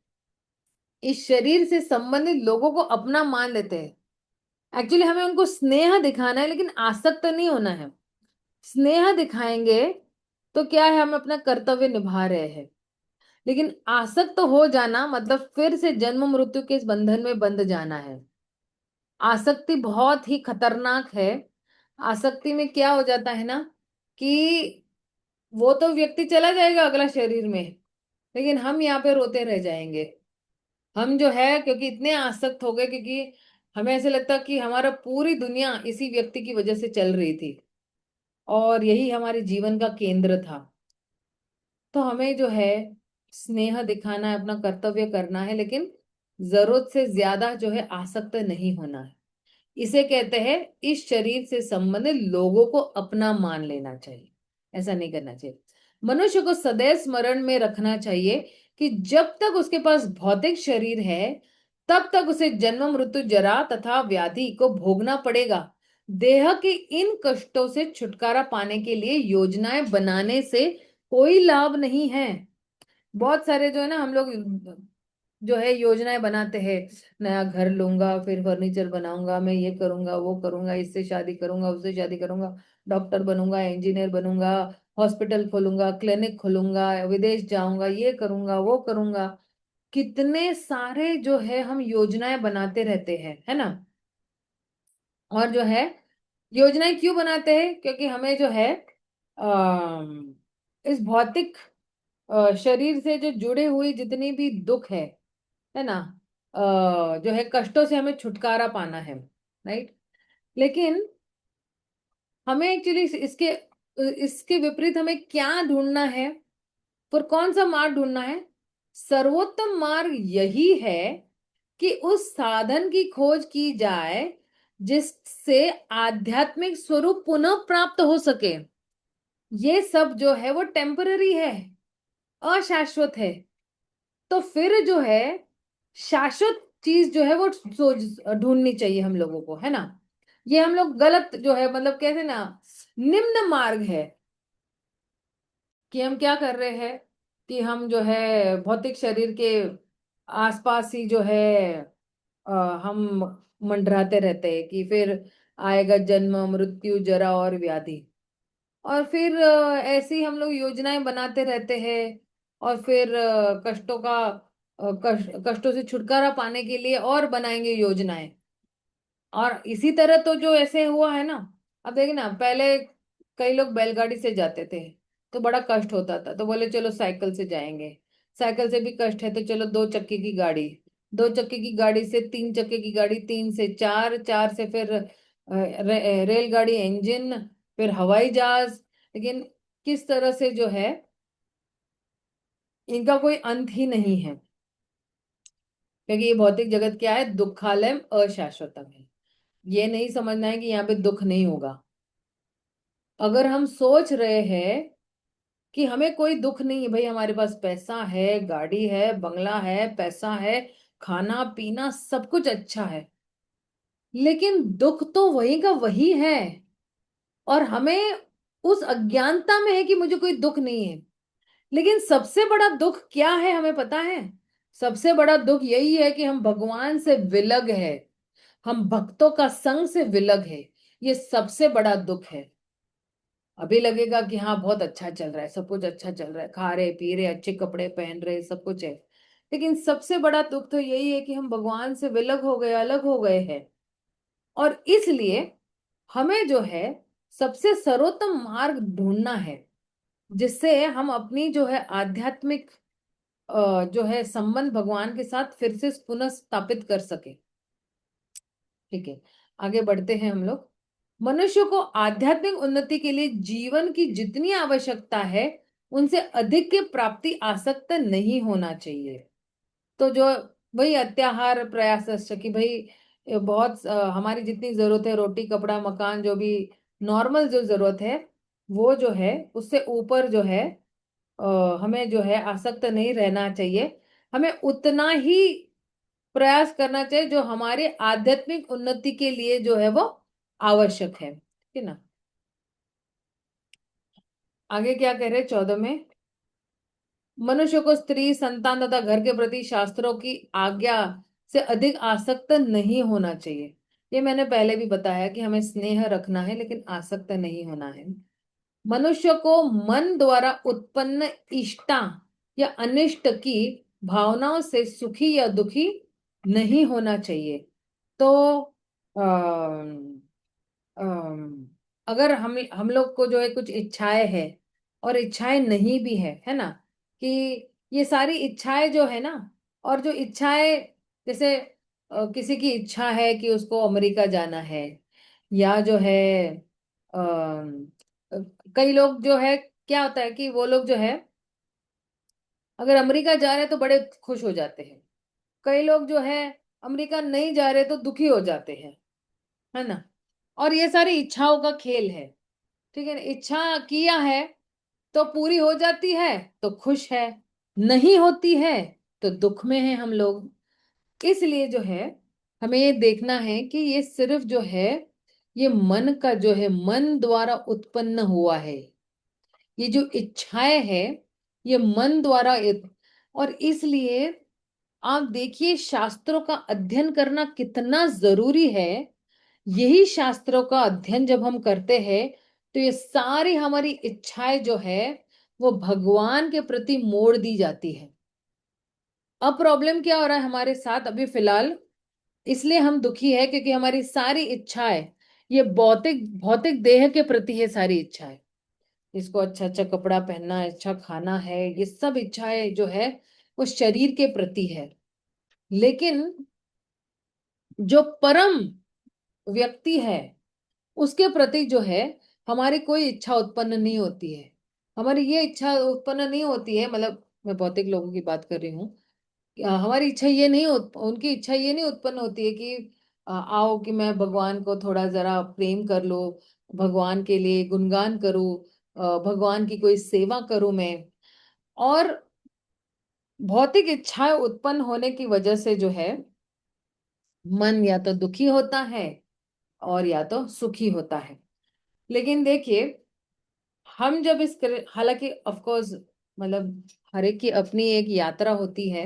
इस शरीर से संबंधित लोगों को अपना मान लेते हैं। एक्चुअली हमें उनको स्नेह दिखाना है, लेकिन आसक्त नहीं होना है। स्नेह दिखाएंगे तो क्या है, हम अपना कर्तव्य निभा रहे हैं। लेकिन आसक्त हो जाना मतलब फिर से जन्म मृत्यु के इस बंधन में बंध जाना है। आसक्ति बहुत ही खतरनाक है। आसक्ति में क्या हो जाता है ना, कि वो तो व्यक्ति चला जाएगा अगला शरीर में, लेकिन हम यहाँ पे रोते रह जाएंगे। हम जो है क्योंकि इतने आसक्त हो गए, क्योंकि हमें ऐसे लगता कि हमारा पूरी दुनिया इसी व्यक्ति की वजह से चल रही थी, और यही हमारे जीवन का केंद्र था। तो हमें जो है स्नेह दिखाना है, अपना कर्तव्य करना है, लेकिन जरूरत से ज्यादा जो है आसक्त नहीं होना है। इसे कहते हैं इस शरीर से संबंधित लोगों को अपना मान लेना चाहिए, ऐसा नहीं करना चाहिए। मनुष्य को सदैव स्मरण में रखना चाहिए कि जब तक उसके पास भौतिक शरीर है, तब तक उसे जन्म मृत्यु जरा तथा व्याधि को भोगना पड़ेगा। देह के इन कष्टों से छुटकारा पाने के लिए योजनाएं बनाने से कोई लाभ नहीं है। बहुत सारे जो है ना, हम लोग जो है योजनाएं बनाते हैं, नया घर लूंगा, फिर फर्नीचर बनाऊंगा, मैं ये करूंगा वो करूंगा, इससे शादी करूंगा उससे शादी करूंगा, डॉक्टर बनूंगा, इंजीनियर बनूंगा, हॉस्पिटल खोलूंगा, क्लिनिक खोलूंगा, विदेश जाऊंगा, ये करूंगा वो करूंगा। कितने सारे जो है हम योजनाएं बनाते रहते हैं, है ना। और जो है योजनाएं क्यों बनाते हैं, क्योंकि हमें जो है इस भौतिक शरीर से जो जुड़े हुए जितनी भी दुख है ना, जो है कष्टों से हमें छुटकारा पाना है, राइट। लेकिन हमें एक्चुअली इसके इसके विपरीत हमें क्या ढूंढना है, फिर कौन सा मार्ग ढूंढना है? सर्वोत्तम मार्ग यही है कि उस साधन की खोज की जाए जिससे आध्यात्मिक स्वरूप पुनः प्राप्त हो सके। ये सब जो है वो टेम्पररी है, अशाश्वत है। तो फिर जो है शाश्वत चीज जो है वो सोच ढूंढनी चाहिए हम लोगों को, है ना। ये हम लोग गलत जो है, मतलब कहते हैं ना, निम्न मार्ग है कि हम क्या कर रहे हैं कि हम जो है भौतिक शरीर के आसपास ही जो है अ, हम मंडराते रहते हैं कि फिर आएगा जन्म मृत्यु जरा और व्याधि। और फिर ऐसे ही हम लोग योजनाएं बनाते रहते हैं, और फिर कष्टों से छुटकारा पाने के लिए और बनाएंगे योजनाएं। और इसी तरह तो जो ऐसे हुआ है ना, अब देखिए ना, पहले कई लोग बैलगाड़ी से जाते थे तो बड़ा कष्ट होता था, तो बोले चलो साइकिल से जाएंगे। साइकिल से भी कष्ट है तो चलो दो चक्के की गाड़ी, दो चक्के की गाड़ी से तीन चक्के की गाड़ी, तीन से चार, चार से फिर रेलगाड़ी इंजन, फिर हवाई जहाज। लेकिन किस तरह से जो है इनका कोई अंत ही नहीं है, क्योंकि ये भौतिक जगत क्या है, दुखालय अशाश्वतम है। ये नहीं समझना है कि यहाँ पे दुख नहीं होगा। अगर हम सोच रहे हैं कि हमें कोई दुख नहीं है, भाई हमारे पास पैसा है, गाड़ी है, बंगला है, पैसा है, खाना पीना सब कुछ अच्छा है, लेकिन दुख तो वही का वही है। और हमें उस अज्ञानता में है कि मुझे कोई दुख नहीं है। लेकिन सबसे बड़ा दुख क्या है हमें पता है? सबसे बड़ा दुख यही है कि हम भगवान से विलग है, हम भक्तों का संग से विलग है। ये सबसे बड़ा दुख है। अभी लगेगा कि हाँ बहुत अच्छा चल रहा है, सब कुछ अच्छा चल रहा है, खा रहे पी रहे, अच्छे कपड़े पहन रहे, सब कुछ है। लेकिन सबसे बड़ा दुख तो यही है कि हम भगवान से विलग हो गए, अलग हो गए हैं। और इसलिए हमें जो है सबसे सर्वोत्तम मार्ग ढूंढना है जिससे हम अपनी जो है आध्यात्मिक जो है संबंध भगवान के साथ फिर से पुनः स्थापित कर सके। ठीक है, आगे बढ़ते हैं हम लोग। मनुष्य को आध्यात्मिक उन्नति के लिए जीवन की जितनी आवश्यकता है उनसे अधिक की प्राप्ति आसक्त नहीं होना चाहिए। तो जो वही अत्याहार प्रयास कि भाई बहुत हमारी जितनी जरूरत है, रोटी कपड़ा मकान, जो भी नॉर्मल जो जरूरत है, वो जो है उससे ऊपर जो है हमें जो है आसक्त नहीं रहना चाहिए। हमें उतना ही प्रयास करना चाहिए जो हमारे आध्यात्मिक उन्नति के लिए जो है वो आवश्यक है, ठीक है ना। आगे क्या कह रहे 14 में? मनुष्य को स्त्री संतान तथा घर के प्रति शास्त्रों की आज्ञा से अधिक आसक्त नहीं होना चाहिए। ये मैंने पहले भी बताया कि हमें स्नेह रखना है लेकिन आसक्त नहीं होना है। मनुष्य को मन द्वारा उत्पन्न इष्टा या अनिष्ट की भावनाओं से सुखी या दुखी नहीं होना चाहिए। तो अगर हम लोग को जो है कुछ इच्छाएं है और इच्छाएं नहीं भी है ना, कि ये सारी इच्छाएं जो है ना, और जो इच्छाएं जैसे किसी की इच्छा है कि उसको अमेरिका जाना है, या जो है कई लोग जो है, क्या होता है कि वो लोग जो है अगर अमेरिका जा रहे हैं तो बड़े खुश हो जाते हैं। कई लोग जो है अमेरिका नहीं जा रहे तो दुखी हो जाते हैं, है ना। और ये सारी इच्छाओं का खेल है, ठीक है ना। इच्छा किया है तो पूरी हो जाती है तो खुश है, नहीं होती है तो दुख में है हम लोग। इसलिए जो है हमें ये देखना है कि ये सिर्फ जो है ये मन का जो है मन द्वारा उत्पन्न हुआ है। ये जो इच्छाएं है ये मन द्वारा और इसलिए आप देखिए शास्त्रों का अध्ययन करना कितना जरूरी है। यही शास्त्रों का अध्ययन जब हम करते हैं तो ये सारी हमारी इच्छाएं जो है वो भगवान के प्रति मोड़ दी जाती है। अब प्रॉब्लम क्या हो रहा है हमारे साथ अभी फिलहाल, इसलिए हम दुखी है क्योंकि हमारी सारी इच्छाएं ये भौतिक भौतिक देह के प्रति है सारी इच्छाएं। इसको अच्छा अच्छा कपड़ा पहनना, अच्छा खाना है, ये सब इच्छाएं जो है वो शरीर के प्रति है। लेकिन जो परम व्यक्ति है उसके प्रति जो है हमारी कोई इच्छा उत्पन्न नहीं होती है। हमारी ये इच्छा उत्पन्न नहीं होती है, मतलब मैं भौतिक लोगों की बात कर रही हूँ। हमारी इच्छा ये नहीं उनकी इच्छा ये नहीं उत्पन्न होती है कि आओ कि मैं भगवान को थोड़ा जरा प्रेम कर लो, भगवान के लिए गुणगान करूं, भगवान की कोई सेवा करूं मैं। और भौतिक इच्छाएं उत्पन्न होने की वजह से जो है मन या तो दुखी होता है और या तो सुखी होता है। लेकिन देखिए, हम जब हालांकि ऑफ कोर्स, मतलब हर एक की अपनी एक यात्रा होती है,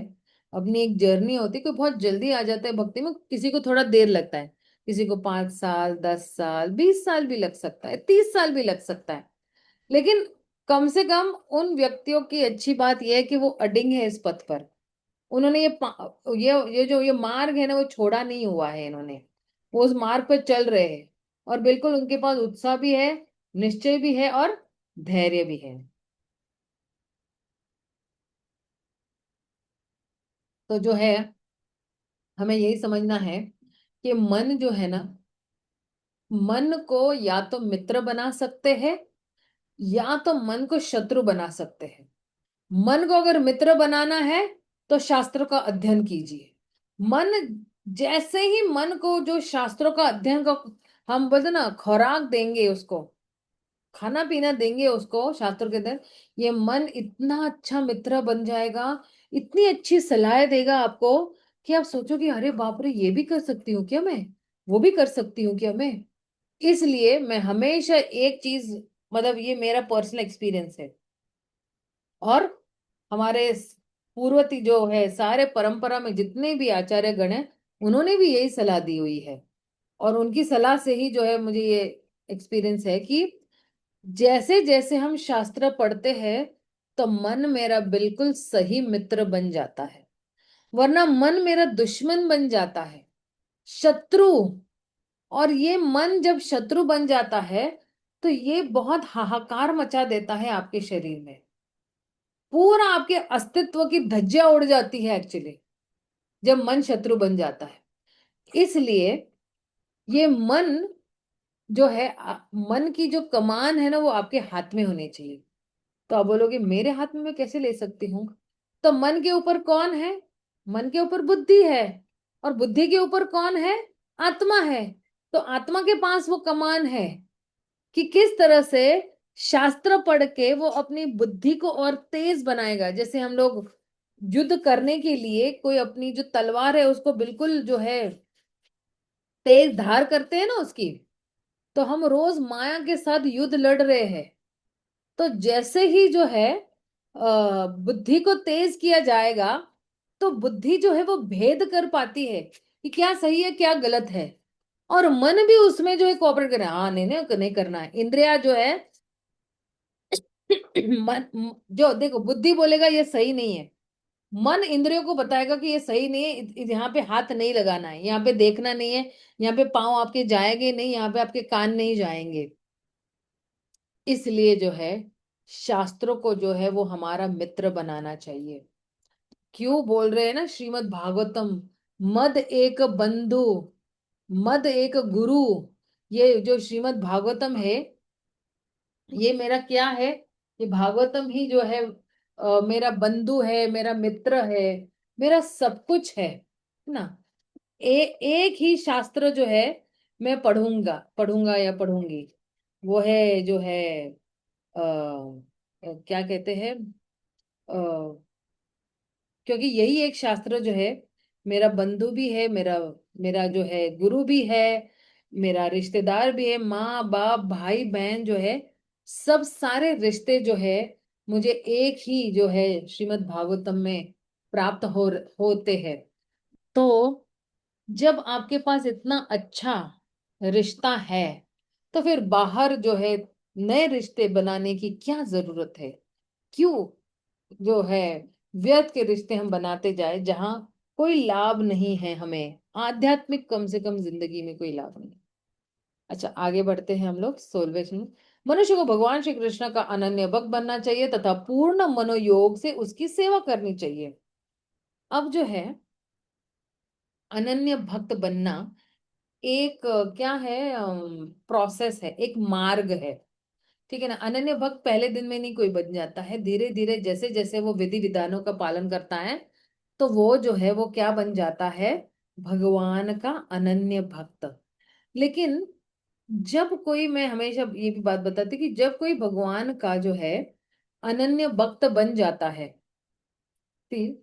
अपनी एक जर्नी होती है। कोई बहुत जल्दी आ जाता है भक्ति में, किसी को थोड़ा देर लगता है, किसी को 5 साल, 10 साल, 20 साल भी लग सकता है, 30 साल भी लग सकता है। लेकिन कम से कम उन व्यक्तियों की अच्छी बात यह है कि वो अडिग है इस पथ पर। उन्होंने ये जो ये मार्ग है ना, वो छोड़ा नहीं हुआ है इन्होंने, वो उस मार्ग पर चल रहे हैं। और बिल्कुल उनके पास उत्साह भी है, निश्चय भी है और धैर्य भी है। तो जो है हमें यही समझना है कि मन जो है ना, मन को या तो मित्र बना सकते हैं या तो मन को शत्रु बना सकते हैं। मन को अगर मित्र बनाना है तो शास्त्रों का अध्ययन कीजिए। मन, जैसे ही मन को जो शास्त्रों का अध्ययन का हम बोलते ना खुराक देंगे, उसको खाना पीना देंगे उसको शास्त्रों के अंदर, ये मन इतना अच्छा मित्र बन जाएगा, इतनी अच्छी सलाह देगा आपको कि आप सोचोगे अरे बाप रे, ये भी कर सकती हूँ क्या मैं, वो भी कर सकती हूँ क्या मैं। इसलिए मैं हमेशा एक चीज, मतलब ये मेरा पर्सनल एक्सपीरियंस है, और हमारे पूर्वती जो है सारे परंपरा में जितने भी आचार्य गण हैं, उन्होंने भी यही सलाह दी हुई है। और उनकी सलाह से ही जो है मुझे ये एक्सपीरियंस है कि जैसे जैसे हम शास्त्र पढ़ते हैं तो मन मेरा बिल्कुल सही मित्र बन जाता है, वरना मन मेरा दुश्मन बन जाता है, शत्रु। और ये मन जब शत्रु बन जाता है तो ये बहुत हाहाकार मचा देता है आपके शरीर में, पूरा आपके अस्तित्व की धज्जियां उड़ जाती है एक्चुअली, जब मन शत्रु बन जाता है। इसलिए ये मन जो है मन की जो कमान है ना, वो आपके हाथ में होनी चाहिए। तो आप बोलोगे मेरे हाथ में मैं कैसे ले सकती हूँ? तो मन के ऊपर कौन है? मन के ऊपर बुद्धि है, और बुद्धि के ऊपर कौन है? आत्मा है। तो आत्मा के पास वो कमान है कि किस तरह से शास्त्र पढ़ के वो अपनी बुद्धि को और तेज बनाएगा। जैसे हम लोग युद्ध करने के लिए कोई अपनी जो तलवार है उसको बिल्कुल जो है तेज धार करते हैं ना उसकी, तो हम रोज माया के साथ युद्ध लड़ रहे हैं। तो जैसे ही जो है बुद्धि को तेज किया जाएगा, तो बुद्धि जो है वो भेद कर पाती है कि क्या सही है क्या गलत है। और मन भी उसमें जो है कोऑपरेट करे, हाँ नहीं नहीं नहीं करना है। इंद्रिया जो है मन, जो देखो बुद्धि बोलेगा ये सही नहीं है, मन इंद्रियों को बताएगा कि ये सही नहीं है, यहाँ पे हाथ नहीं लगाना है, यहाँ पे देखना नहीं है, यहाँ पे पांव आपके जाएंगे नहीं, यहाँ पे आपके कान नहीं जाएंगे। इसलिए जो है शास्त्रों को जो है वो हमारा मित्र बनाना चाहिए। क्यों बोल रहे हैं ना श्रीमद् भागवतम, मद एक बंधु, मद एक गुरु। ये जो श्रीमद् भागवतम है, ये मेरा क्या है? ये भागवतम ही जो है मेरा बंधु है, मेरा मित्र है, मेरा सब कुछ है ना। एक ही शास्त्र जो है मैं पढ़ूंगा पढ़ूंगा या पढ़ूंगी, वो है जो है क्या कहते हैं, क्योंकि यही एक शास्त्र जो है मेरा बंधु भी है, मेरा मेरा जो है गुरु भी है, मेरा रिश्तेदार भी है, माँ बाप भाई बहन जो है, सब सारे रिश्ते जो है मुझे एक ही जो है श्रीमद् भागवतम में प्राप्त होते हैं। तो जब आपके पास इतना अच्छा रिश्ता है, तो फिर बाहर जो है नए रिश्ते बनाने की क्या जरूरत है? क्यों जो है व्यर्थ के रिश्ते हम बनाते जाए जहां कोई लाभ नहीं है हमें, आध्यात्मिक कम से कम जिंदगी में कोई लाभ नहीं। अच्छा, आगे बढ़ते हैं हम लोग 16वें में। मनुष्य को भगवान श्री कृष्ण का अनन्य भक्त बनना चाहिए तथा पूर्ण मनोयोग से उसकी सेवा करनी चाहिए। अब जो है अनन्य भक्त बनना एक क्या है, प्रोसेस है, एक मार्ग है। ठीक है ना। अनन्य भक्त पहले दिन में नहीं कोई बन जाता है, धीरे धीरे जैसे जैसे वो विधि विधानों का पालन करता है तो वो जो है वो क्या बन जाता है, भगवान का अनन्य भक्त। लेकिन जब कोई, मैं हमेशा ये भी बात बताती कि जब कोई भगवान का जो है अनन्य भक्त बन जाता है, फिर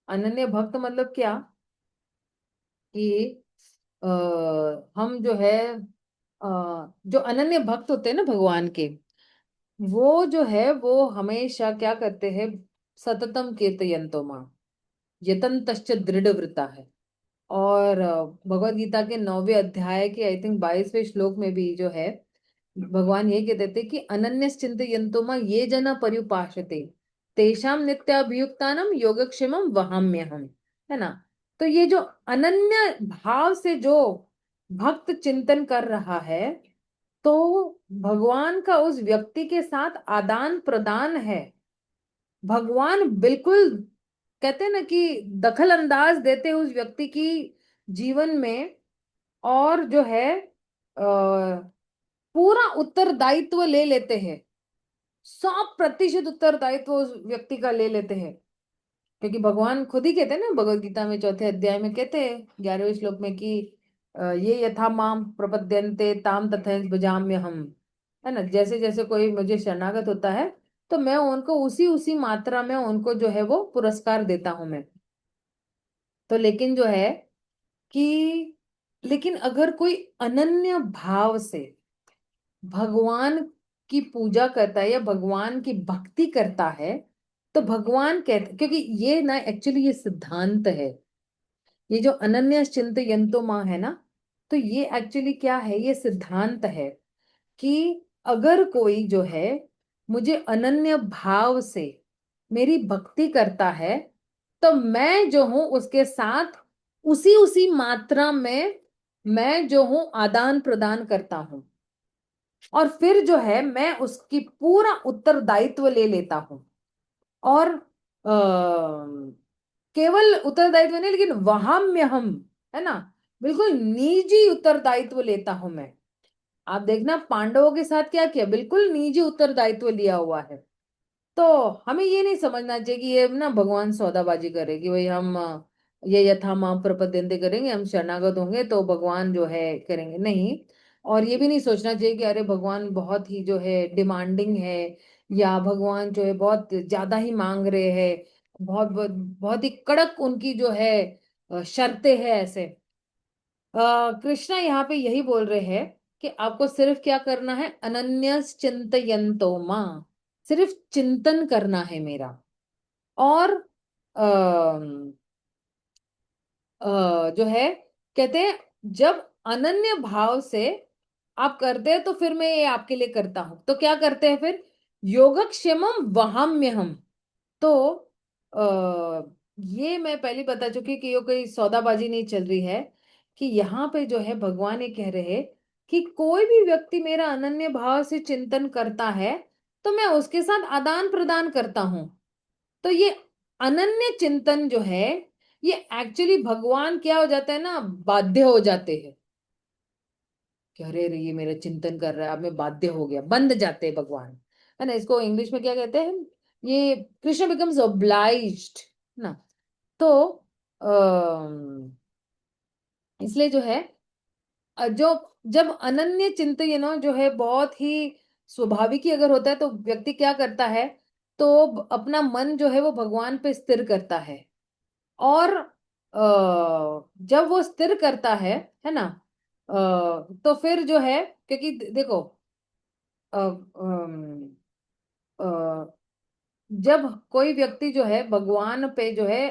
अनन्य भक्त मतलब क्या, कि आ, हम जो है जो अनन्य भक्त होते हैं ना भगवान के, वो जो है वो हमेशा क्या करते हैं, सततम कीर्तयन्तो मां, यतन्तश्च दृढ़व्रता है। और भगवत गीता के 9वें अध्याय के आई थिंक 22वें श्लोक में भी जो है भगवान ये कहते थे कि अनन्य चिंतयन्तो मां ये जना पर्युपासते तेषाम नित्याभियुक्तानम योगक्षेमम वहाम्यहम, है ना। तो ये जो अनन्य भाव से जो भक्त चिंतन कर रहा है, तो भगवान का उस व्यक्ति के साथ आदान प्रदान है। भगवान बिल्कुल कहते हैं ना कि दखल अंदाज देते हैं उस व्यक्ति की जीवन में, और जो है पूरा उत्तरदायित्व ले लेते हैं, 100% उत्तरदायित्व उस व्यक्ति का ले लेते हैं। क्योंकि भगवान खुद ही कहते हैं ना भगवत गीता में 4थे अध्याय में कहते हैं 11वें श्लोक में कि ये यथा माम प्रपद्यन्ते ताम तथा भजाम्य हम, है ना। जैसे जैसे कोई मुझे शरणागत होता है तो मैं उनको उसी उसी मात्रा में उनको जो है वो पुरस्कार देता हूं मैं। तो लेकिन जो है कि लेकिन अगर कोई अनन्य भाव से भगवान की पूजा करता है या भगवान की भक्ति करता है, तो भगवान कहते, क्योंकि ये ना एक्चुअली ये सिद्धांत है, ये जो अनन्य चिंतयन्तो मां है ना, तो ये एक्चुअली क्या है, ये सिद्धांत है कि अगर कोई जो है मुझे अनन्य भाव से मेरी भक्ति करता है, तो मैं जो हूं उसके साथ उसी उसी मात्रा में मैं जो हूं आदान प्रदान करता हूं, और फिर जो है मैं उसकी पूरा उत्तरदायित्व ले लेता हूं। और केवल उत्तरदायित्व नहीं, लेकिन वहां में हम, है ना, बिल्कुल निजी उत्तरदायित्व लेता हूं मैं। आप देखना पांडवों के साथ क्या किया, बिल्कुल निजी उत्तरदायित्व लिया हुआ है। तो हमें ये नहीं समझना चाहिए कि ये ना भगवान सौदाबाजी करे कि भाई हम ये यथा माम प्रपद्यन्ते करेंगे, हम शरणागत होंगे तो भगवान जो है करेंगे, नहीं। और ये भी नहीं सोचना चाहिए कि अरे भगवान बहुत ही जो है डिमांडिंग है, या भगवान जो है बहुत ज्यादा ही मांग रहे हैं, बहुत बहुत बहुत ही कड़क उनकी जो है शर्तें हैं ऐसे। कृष्णा यहाँ पे यही बोल रहे हैं कि आपको सिर्फ क्या करना है, अनन्य चिंतयन्तो मां, सिर्फ चिंतन करना है मेरा। और जो है कहते हैं जब अनन्य भाव से आप करते हैं तो फिर मैं ये आपके लिए करता हूं, तो क्या करते हैं फिर, योगक्षेमम वहाम्यहम। तो आ, ये मैं पहले बता चुकी कि ये कोई सौदाबाजी नहीं चल रही है, कि यहाँ पे जो है भगवान ये कह रहे हैं कि कोई भी व्यक्ति मेरा अनन्य भाव से चिंतन करता है तो मैं उसके साथ आदान प्रदान करता हूं। तो ये अनन्य चिंतन जो है, ये एक्चुअली भगवान क्या हो जाता है ना, बाध्य हो जाते हैं कि अरे अरे ये मेरा चिंतन कर रहा है, अब मैं बाध्य हो गया, बंध जाते हैं भगवान, है ना। इसको इंग्लिश में क्या कहते हैं, ये कृष्ण बिकम्स ऑब्लाइज्ड ना। तो इसलिए जो है जो जब अनन्य चिंतन जो है बहुत ही स्वाभाविक ही अगर होता है, तो व्यक्ति क्या करता है, तो अपना मन जो है वो भगवान पे स्थिर करता है। और जब वो स्थिर करता है ना, तो फिर जो है, क्योंकि देखो अ, अम, अ, जब कोई व्यक्ति जो है भगवान पे जो है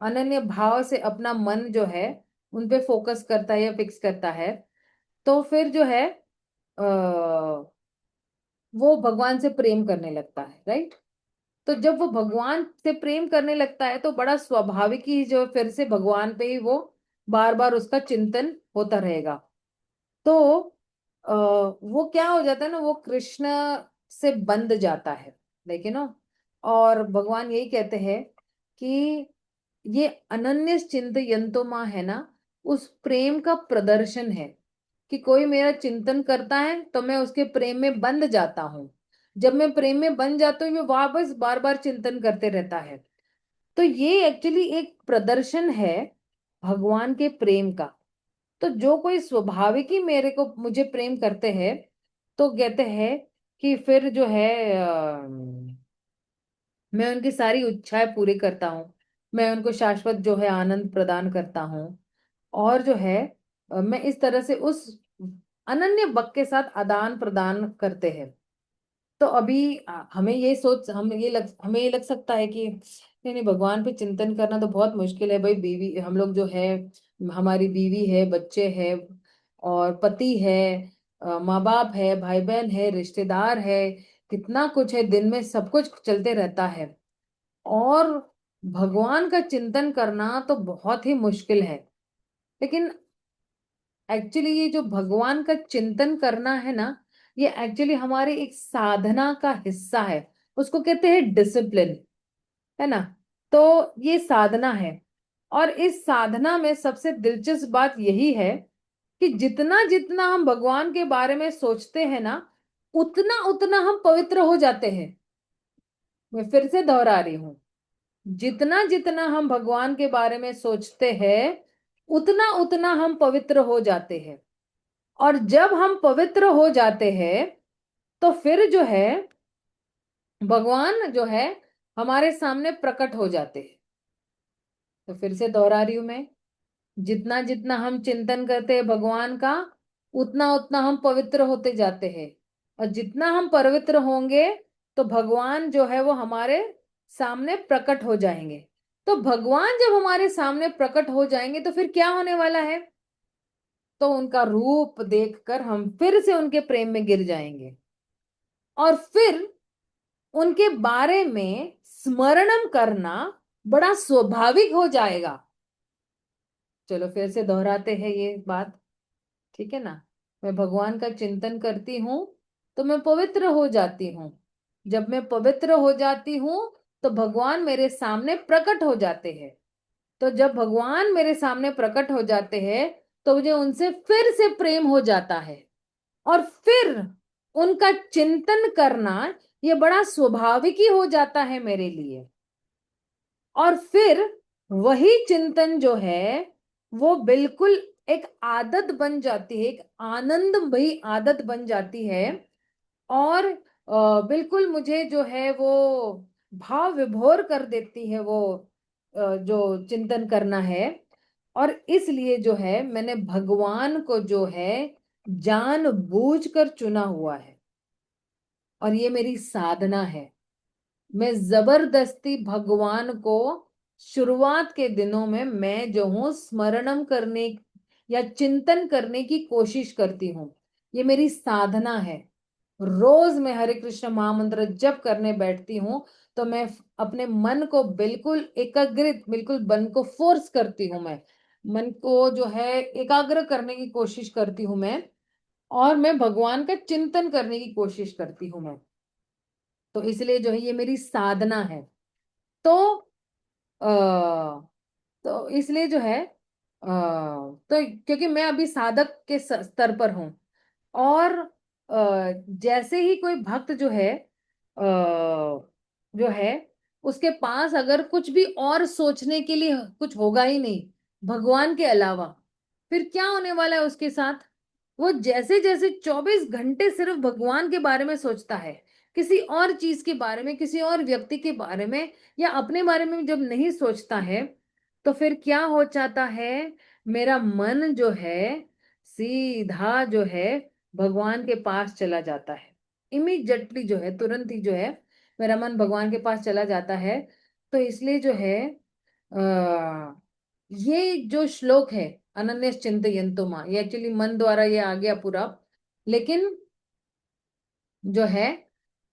अनन्य भाव से अपना मन जो है उन पे फोकस करता है या फिक्स करता है, तो फिर जो है वो भगवान से प्रेम करने लगता है, राइट। तो जब वो भगवान से प्रेम करने लगता है तो बड़ा स्वाभाविक ही जो फिर से भगवान पे ही वो बार बार उसका चिंतन होता रहेगा। तो वो क्या हो जाता है ना, वो कृष्ण से बंध जाता है, लेकिन ना। और भगवान यही कहते हैं कि ये अनन्य चिंतयन्तो माँ है ना, उस प्रेम का प्रदर्शन है कि कोई मेरा चिंतन करता है तो मैं उसके प्रेम में बंध जाता हूँ। जब मैं प्रेम में बन जाता हूँ, मैं वापस बार बार चिंतन करते रहता है। तो ये एक्चुअली एक प्रदर्शन है भगवान के प्रेम का। तो जो कोई स्वाभाविक ही मेरे को मुझे प्रेम करते हैं, तो कहते हैं कि फिर जो है मैं उनकी सारी इच्छाएं पूरी करता हूँ, मैं उनको शाश्वत जो है आनंद प्रदान करता हूँ। और जो है मैं इस तरह से उस अनन्य बक के साथ आदान प्रदान करते हैं। तो अभी हमें ये सोच हमें ये लग सकता है कि नहीं नहीं, भगवान पे चिंतन करना तो बहुत मुश्किल है भाई। बीवी हम लोग जो है, हमारी बीवी है, बच्चे हैं, और पति है, माँ बाप है, भाई बहन है, रिश्तेदार है, कितना कुछ है, दिन में सब कुछ चलते रहता है। और भगवान का चिंतन करना तो बहुत ही मुश्किल है। लेकिन एक्चुअली ये जो भगवान का चिंतन करना है ना, ये एक्चुअली हमारी एक साधना का हिस्सा है। उसको कहते हैं डिसिप्लिन, है ना। तो ये साधना है। और इस साधना में सबसे दिलचस्प बात यही है कि जितना जितना हम भगवान के बारे में सोचते हैं ना, उतना उतना हम पवित्र हो जाते हैं। मैं फिर से दोहरा रही हूँ, जितना जितना हम भगवान के बारे में सोचते हैं, उतना उतना हम पवित्र हो जाते हैं। और जब हम पवित्र हो जाते हैं, तो फिर जो है भगवान जो है हमारे सामने प्रकट हो जाते हैं। तो फिर से दोहरा रही हूं मैं, जितना जितना हम चिंतन करते हैं भगवान का, उतना उतना हम पवित्र होते जाते हैं। और जितना हम पवित्र होंगे, तो भगवान जो है वो हमारे सामने प्रकट हो जाएंगे। तो भगवान जब हमारे सामने प्रकट हो जाएंगे, तो फिर क्या होने वाला है? तो उनका रूप देखकर हम फिर से उनके प्रेम में गिर जाएंगे, और फिर उनके बारे में स्मरणम करना बड़ा स्वाभाविक हो जाएगा। चलो फिर से दोहराते हैं ये बात, ठीक है ना। मैं भगवान का चिंतन करती हूँ तो मैं पवित्र हो जाती हूँ। जब मैं पवित्र हो जाती हूँ, तो भगवान मेरे सामने प्रकट हो जाते हैं। तो जब भगवान मेरे सामने प्रकट हो जाते हैं, तो मुझे उनसे फिर से प्रेम हो जाता है। और फिर उनका चिंतन करना ये बड़ा स्वाभाविक ही हो जाता है मेरे लिए। और फिर वही चिंतन जो है वो बिल्कुल एक आदत बन जाती है, एक आनंद भई आदत बन जाती है। और बिल्कुल मुझे जो है वो भाव विभोर कर देती है वो जो चिंतन करना है। और इसलिए जो है मैंने भगवान को जो है जानबूझकर चुना हुआ है, और ये मेरी साधना है। मैं जबरदस्ती भगवान को शुरुआत के दिनों में मैं जो हूं स्मरणम करने या चिंतन करने की कोशिश करती हूँ। ये मेरी साधना है। रोज मैं हरे कृष्ण महामंत्र जप करने बैठती हूँ, तो मैं अपने मन को बिल्कुल एकाग्रित, बिल्कुल मन को फोर्स करती हूँ। मैं मन को जो है एकाग्र करने की कोशिश करती हूँ मैं, और मैं भगवान का चिंतन करने की कोशिश करती हूँ मैं। तो इसलिए जो है ये मेरी साधना है। तो तो इसलिए जो है तो क्योंकि मैं अभी साधक के स्तर पर हूं। और जैसे ही कोई भक्त जो है उसके पास अगर कुछ भी और सोचने के लिए कुछ होगा ही नहीं भगवान के अलावा, फिर क्या होने वाला है उसके साथ? वो जैसे जैसे 24 घंटे सिर्फ भगवान के बारे में सोचता है, किसी और चीज के बारे में, किसी और व्यक्ति के बारे में या अपने बारे में जब नहीं सोचता है, तो फिर क्या हो जाता है? मेरा मन जो है सीधा जो है भगवान के पास चला जाता है। इमीडिएटली जो है, तुरंत ही जो है मेरा मन भगवान के पास चला जाता है। तो इसलिए जो है ये जो श्लोक है अनन्य चिंतयन्तो मां, ये एक्चुअली मन द्वारा ये आ गया पूरा। लेकिन जो है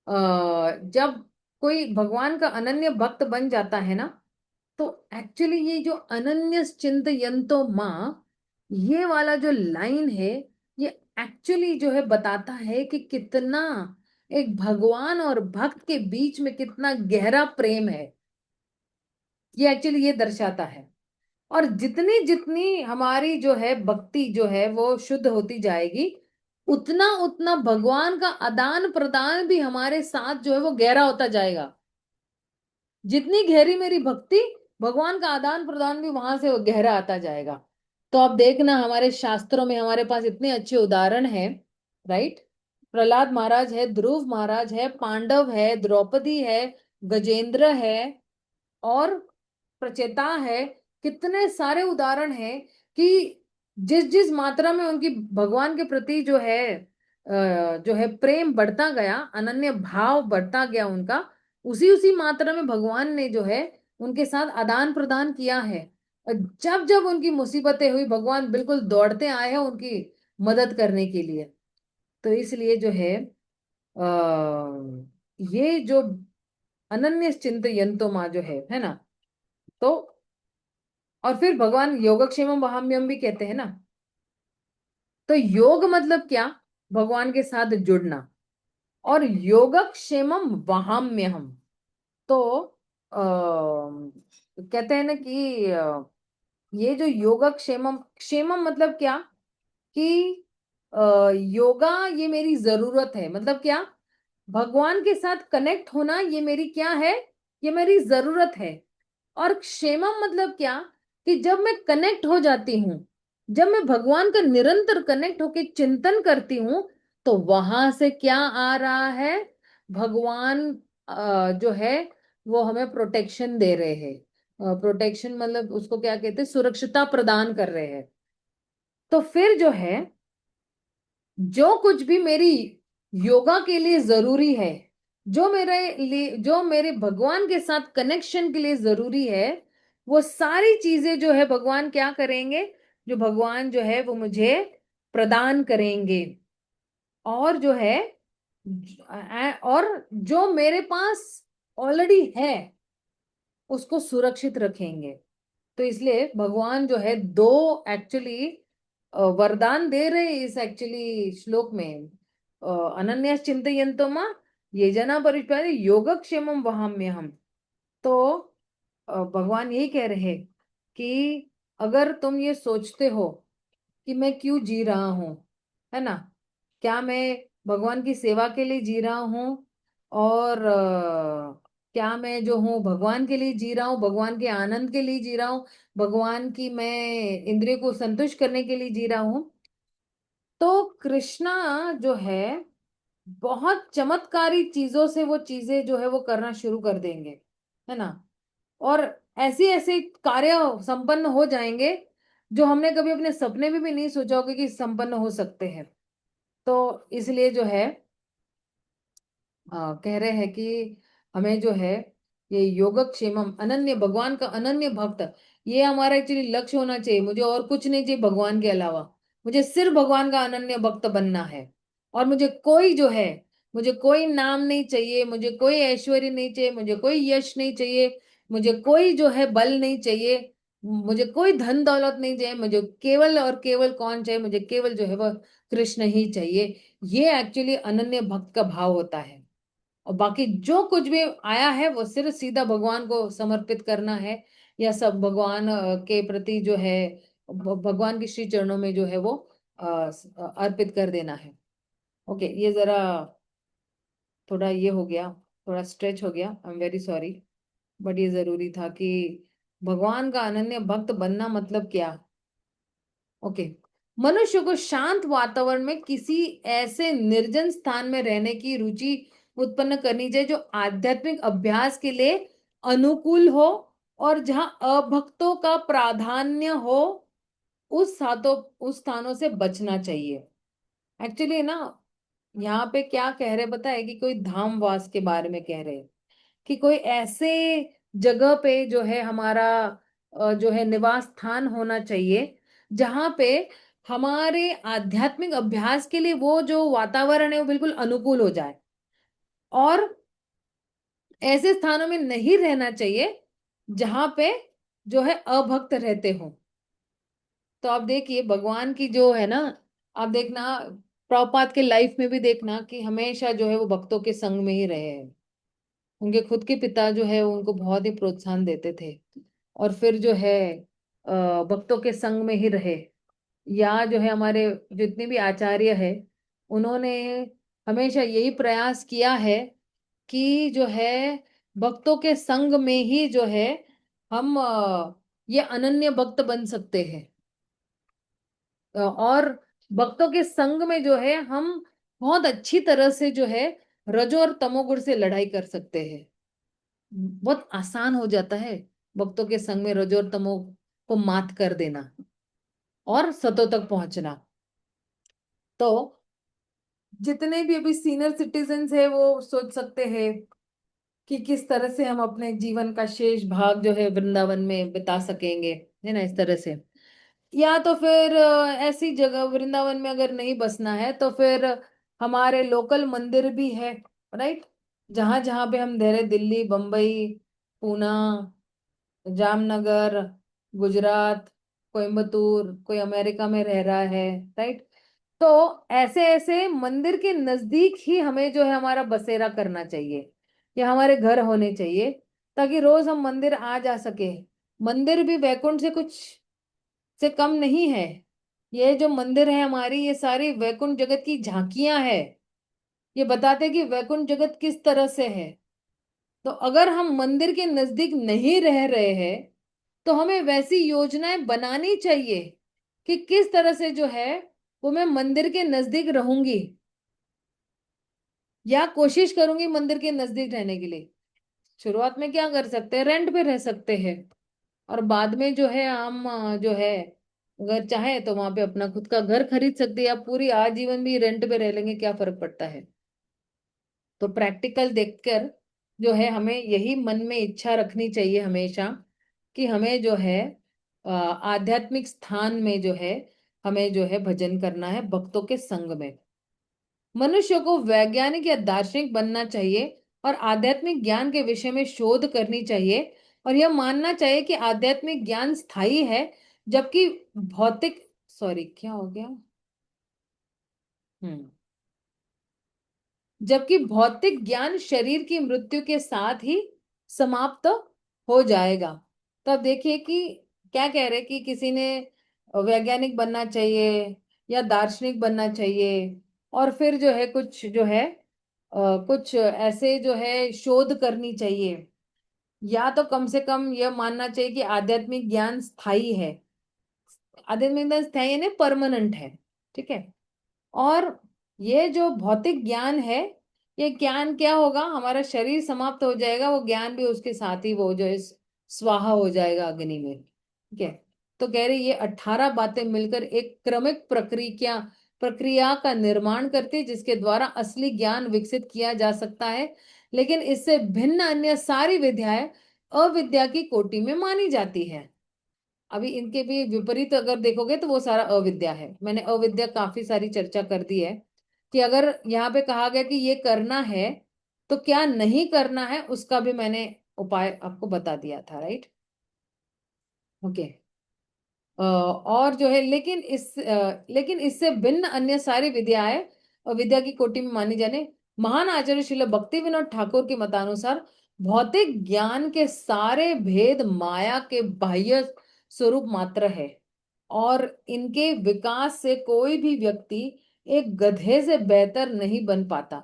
जब कोई भगवान का अनन्य भक्त बन जाता है ना, तो एक्चुअली ये जो अनन्य चिंतयन्तो मां, ये वाला जो लाइन है, ये एक्चुअली जो है बताता है कि कितना एक भगवान और भक्त के बीच में कितना गहरा प्रेम है। ये एक्चुअली ये दर्शाता है। और जितनी जितनी हमारी जो है भक्ति जो है वो शुद्ध होती जाएगी, उतना उतना भगवान का आदान प्रदान भी हमारे साथ जो है वो गहरा होता जाएगा। जितनी गहरी मेरी भक्ति, भगवान का आदान प्रदान भी वहां से गहरा आता जाएगा। तो आप देखना हमारे शास्त्रों में हमारे पास इतने अच्छे उदाहरण हैं, राइट। प्रहलाद महाराज है, ध्रुव महाराज है, पांडव है, द्रौपदी है, गजेंद्र है, और प्रचेता है। कितने सारे उदाहरण हैं कि जिस जिस मात्रा में उनकी भगवान के प्रति जो है प्रेम बढ़ता गया, अनन्य भाव बढ़ता गया उनका, उसी उसी मात्रा में भगवान ने जो है उनके साथ आदान प्रदान किया है। और जब जब उनकी मुसीबतें हुई, भगवान बिल्कुल दौड़ते आए हैं उनकी मदद करने के लिए। तो इसलिए जो ये जो अनन्य चिंतयन्तो माँ जो है ना। तो और फिर भगवान योगक्षेमम वहाम्यम भी कहते हैं ना। तो योग मतलब क्या? भगवान के साथ जुड़ना। और योगक्षेमम वहाम्यहम, तो कहते हैं ना कि ये जो योगक्षेमम, क्षेमम मतलब क्या कि योगा ये मेरी जरूरत है। मतलब क्या? भगवान के साथ कनेक्ट होना ये मेरी क्या है? ये मेरी जरूरत है। और क्षेमम मतलब क्या कि जब मैं कनेक्ट हो जाती हूँ, जब मैं भगवान का निरंतर कनेक्ट होके चिंतन करती हूँ, तो वहां से क्या आ रहा है? भगवान जो है वो हमें प्रोटेक्शन दे रहे हैं। प्रोटेक्शन मतलब उसको क्या कहते हैं? सुरक्षिता प्रदान कर रहे हैं। तो फिर जो है, जो कुछ भी मेरी योगा के लिए जरूरी है, जो मेरे लिए, जो मेरे भगवान के साथ कनेक्शन के लिए जरूरी है, वो सारी चीजें जो है भगवान क्या करेंगे? जो भगवान जो है वो मुझे प्रदान करेंगे। और जो है और जो मेरे पास ऑलरेडी है उसको सुरक्षित रखेंगे। तो इसलिए भगवान जो है दो एक्चुअली वरदान दे रहे हैं इस एक्चुअली श्लोक में। अनन्या चिंतयन्तो मां ये जना परिष्पादे योगक्षेमम वहाम्यहम। तो भगवान यही कह रहे हैं कि अगर तुम ये सोचते हो कि मैं क्यों जी रहा हूं, है ना, क्या मैं भगवान की सेवा के लिए जी रहा हूँ, और क्या मैं जो हूँ भगवान के लिए जी रहा हूँ, भगवान के आनंद के लिए जी रहा हूँ, भगवान की मैं इंद्रिय को संतुष्ट करने के लिए जी रहा हूँ, तो कृष्णा जो है बहुत चमत्कारी चीजों से वो चीजें जो है वो करना शुरू कर देंगे, है ना। और ऐसे ऐसे कार्य संपन्न हो जाएंगे जो हमने कभी अपने सपने में भी नहीं सोचा होगा कि संपन्न हो सकते हैं। तो इसलिए जो है कह रहे हैं कि हमें जो है ये योगक्षेमम, अनन्य भगवान का अनन्य भक्त, ये हमारा एक्चुअली लक्ष्य होना चाहिए। मुझे और कुछ नहीं चाहिए भगवान के अलावा, मुझे सिर्फ भगवान का अनन्य भक्त बनना है। और मुझे कोई जो है, मुझे कोई नाम नहीं चाहिए, मुझे कोई ऐश्वर्य नहीं चाहिए, मुझे कोई यश नहीं चाहिए, मुझे कोई जो है बल नहीं चाहिए, मुझे कोई धन दौलत नहीं चाहिए, मुझे केवल और केवल कौन चाहिए? मुझे केवल जो है वह कृष्ण ही चाहिए। ये एक्चुअली अनन्य भक्त का भाव होता है। और बाकी जो कुछ भी आया है वो सिर्फ सीधा भगवान को समर्पित करना है, या सब भगवान के प्रति जो है भगवान के श्री चरणों में जो है वो अर्पित कर देना है। ओके, ये जरा थोड़ा ये हो गया, थोड़ा स्ट्रेच हो गया, I am very sorry. But ये जरूरी था कि भगवान का अनन्य भक्त बनना मतलब क्या। ओके। मनुष्य को शांत वातावरण में किसी ऐसे निर्जन स्थान में रहने की रुचि उत्पन्न करनी चाहिए जो आध्यात्मिक अभ्यास के लिए अनुकूल हो, और जहां अभक्तों का प्राधान्य हो, उस स्थानों से बचना चाहिए। एक्चुअली ना, यहाँ पे क्या कह रहे पता है? कि कोई धाम वास के बारे में कह रहे हैं कि कोई ऐसे जगह पे जो है हमारा जो है निवास स्थान होना चाहिए, जहां पे हमारे आध्यात्मिक अभ्यास के लिए वो जो वातावरण है वो बिल्कुल अनुकूल हो जाए। और ऐसे स्थानों में नहीं रहना चाहिए जहां पे जो है अभक्त रहते हो। तो आप देखिए भगवान की जो है ना, आप देखना प्रभुपाद के लाइफ में भी देखना कि हमेशा जो है वो भक्तों के संग में ही रहे हैं। उनके खुद के पिता जो है उनको बहुत ही प्रोत्साहन देते थे। और फिर जो है भक्तों के संग में ही रहे। या जो है हमारे जितने भी आचार्य है, उन्होंने हमेशा यही प्रयास किया है कि जो है भक्तों के संग में ही जो है हम ये अनन्य भक्त बन सकते हैं। और भक्तों के संग में जो है हम बहुत अच्छी तरह से जो है रजो और तमोगुण से लड़ाई कर सकते हैं। बहुत आसान हो जाता है भक्तों के संग में रजो और तमो को मात कर देना और सतों तक पहुंचना। तो जितने भी अभी सीनियर सिटीजन्स है वो सोच सकते हैं कि किस तरह से हम अपने जीवन का शेष भाग जो है वृंदावन में बिता सकेंगे, है ना, इस तरह से। या तो फिर ऐसी जगह वृंदावन में अगर नहीं बसना है तो फिर हमारे लोकल मंदिर भी है, राइट। जहां जहां पे हम रह, दिल्ली, बम्बई, पूना, जामनगर, गुजरात, कोयम्बतूर, कोई अमेरिका में रह रहा है, राइट। तो ऐसे ऐसे मंदिर के नजदीक ही हमें जो है हमारा बसेरा करना चाहिए, या हमारे घर होने चाहिए, ताकि रोज हम मंदिर आ जा सके। मंदिर भी वैकुंठ से कुछ से कम नहीं है। ये जो मंदिर है हमारी, ये सारी वैकुंठ जगत की झांकियां है। ये बताते कि वैकुंठ जगत किस तरह से है। तो अगर हम मंदिर के नजदीक नहीं रह रहे हैं तो हमें वैसी योजनाएं बनानी चाहिए कि किस तरह से जो है वो मैं मंदिर के नजदीक रहूंगी, या कोशिश करूंगी मंदिर के नजदीक रहने के लिए। शुरुआत में क्या कर सकते हैं, रेंट पे रह सकते हैं। और बाद में जो है हम जो है अगर चाहे तो वहां पे अपना खुद का घर खरीद सकते हैं, या पूरी आजीवन भी रेंट पे रह लेंगे, क्या फर्क पड़ता है। तो प्रैक्टिकल देखकर जो है हमें यही मन में इच्छा रखनी चाहिए हमेशा कि हमें जो है आध्यात्मिक स्थान में जो है हमें जो है भजन करना है भक्तों के संग में। मनुष्य को वैज्ञानिक या दार्शनिक बनना चाहिए और आध्यात्मिक ज्ञान के विषय में शोध करनी चाहिए, और यह मानना चाहिए कि आध्यात्मिक ज्ञान स्थायी है, जबकि भौतिक, सॉरी क्या हो गया, हम्म, जबकि भौतिक ज्ञान शरीर की मृत्यु के साथ ही समाप्त हो जाएगा। तो अब देखिए कि क्या कह रहे कि किसी ने वैज्ञानिक बनना चाहिए या दार्शनिक बनना चाहिए, और फिर जो है कुछ जो है कुछ ऐसे जो है शोध करनी चाहिए, या तो कम से कम यह मानना चाहिए कि आध्यात्मिक ज्ञान स्थायी है। आध्यात्मिक ज्ञान स्थायी यानी परमानेंट है, ठीक है। और ये जो भौतिक ज्ञान है, ये ज्ञान क्या होगा, हमारा शरीर समाप्त हो जाएगा, वो ज्ञान भी उसके साथ ही वो जो है स्वाहा हो जाएगा अग्नि में, ठीक है। तो कह रहे ये 18 बातें मिलकर एक क्रमिक प्रक्रिया प्रक्रिया का निर्माण करती है, जिसके द्वारा असली ज्ञान विकसित किया जा सकता है। लेकिन इससे भिन्न अन्य सारी विद्याएं अविद्या की कोटि में मानी जाती है। अभी इनके भी विपरीत अगर देखोगे तो वो सारा अविद्या है। मैंने अविद्या काफी सारी चर्चा कर दी है कि अगर यहाँ पे कहा गया कि ये करना है तो क्या नहीं करना है, उसका भी मैंने उपाय आपको बता दिया था, राइट। ओके। और जो है लेकिन इससे भिन्न अन्य सारी विद्याएं विद्या की कोटि में मानी जाने। महान आचार्य श्रील भक्ति विनोद ठाकुर के मतानुसार भौतिक ज्ञान के सारे भेद माया के बाह्य स्वरूप मात्र है, और इनके विकास से कोई भी व्यक्ति एक गधे से बेहतर नहीं बन पाता।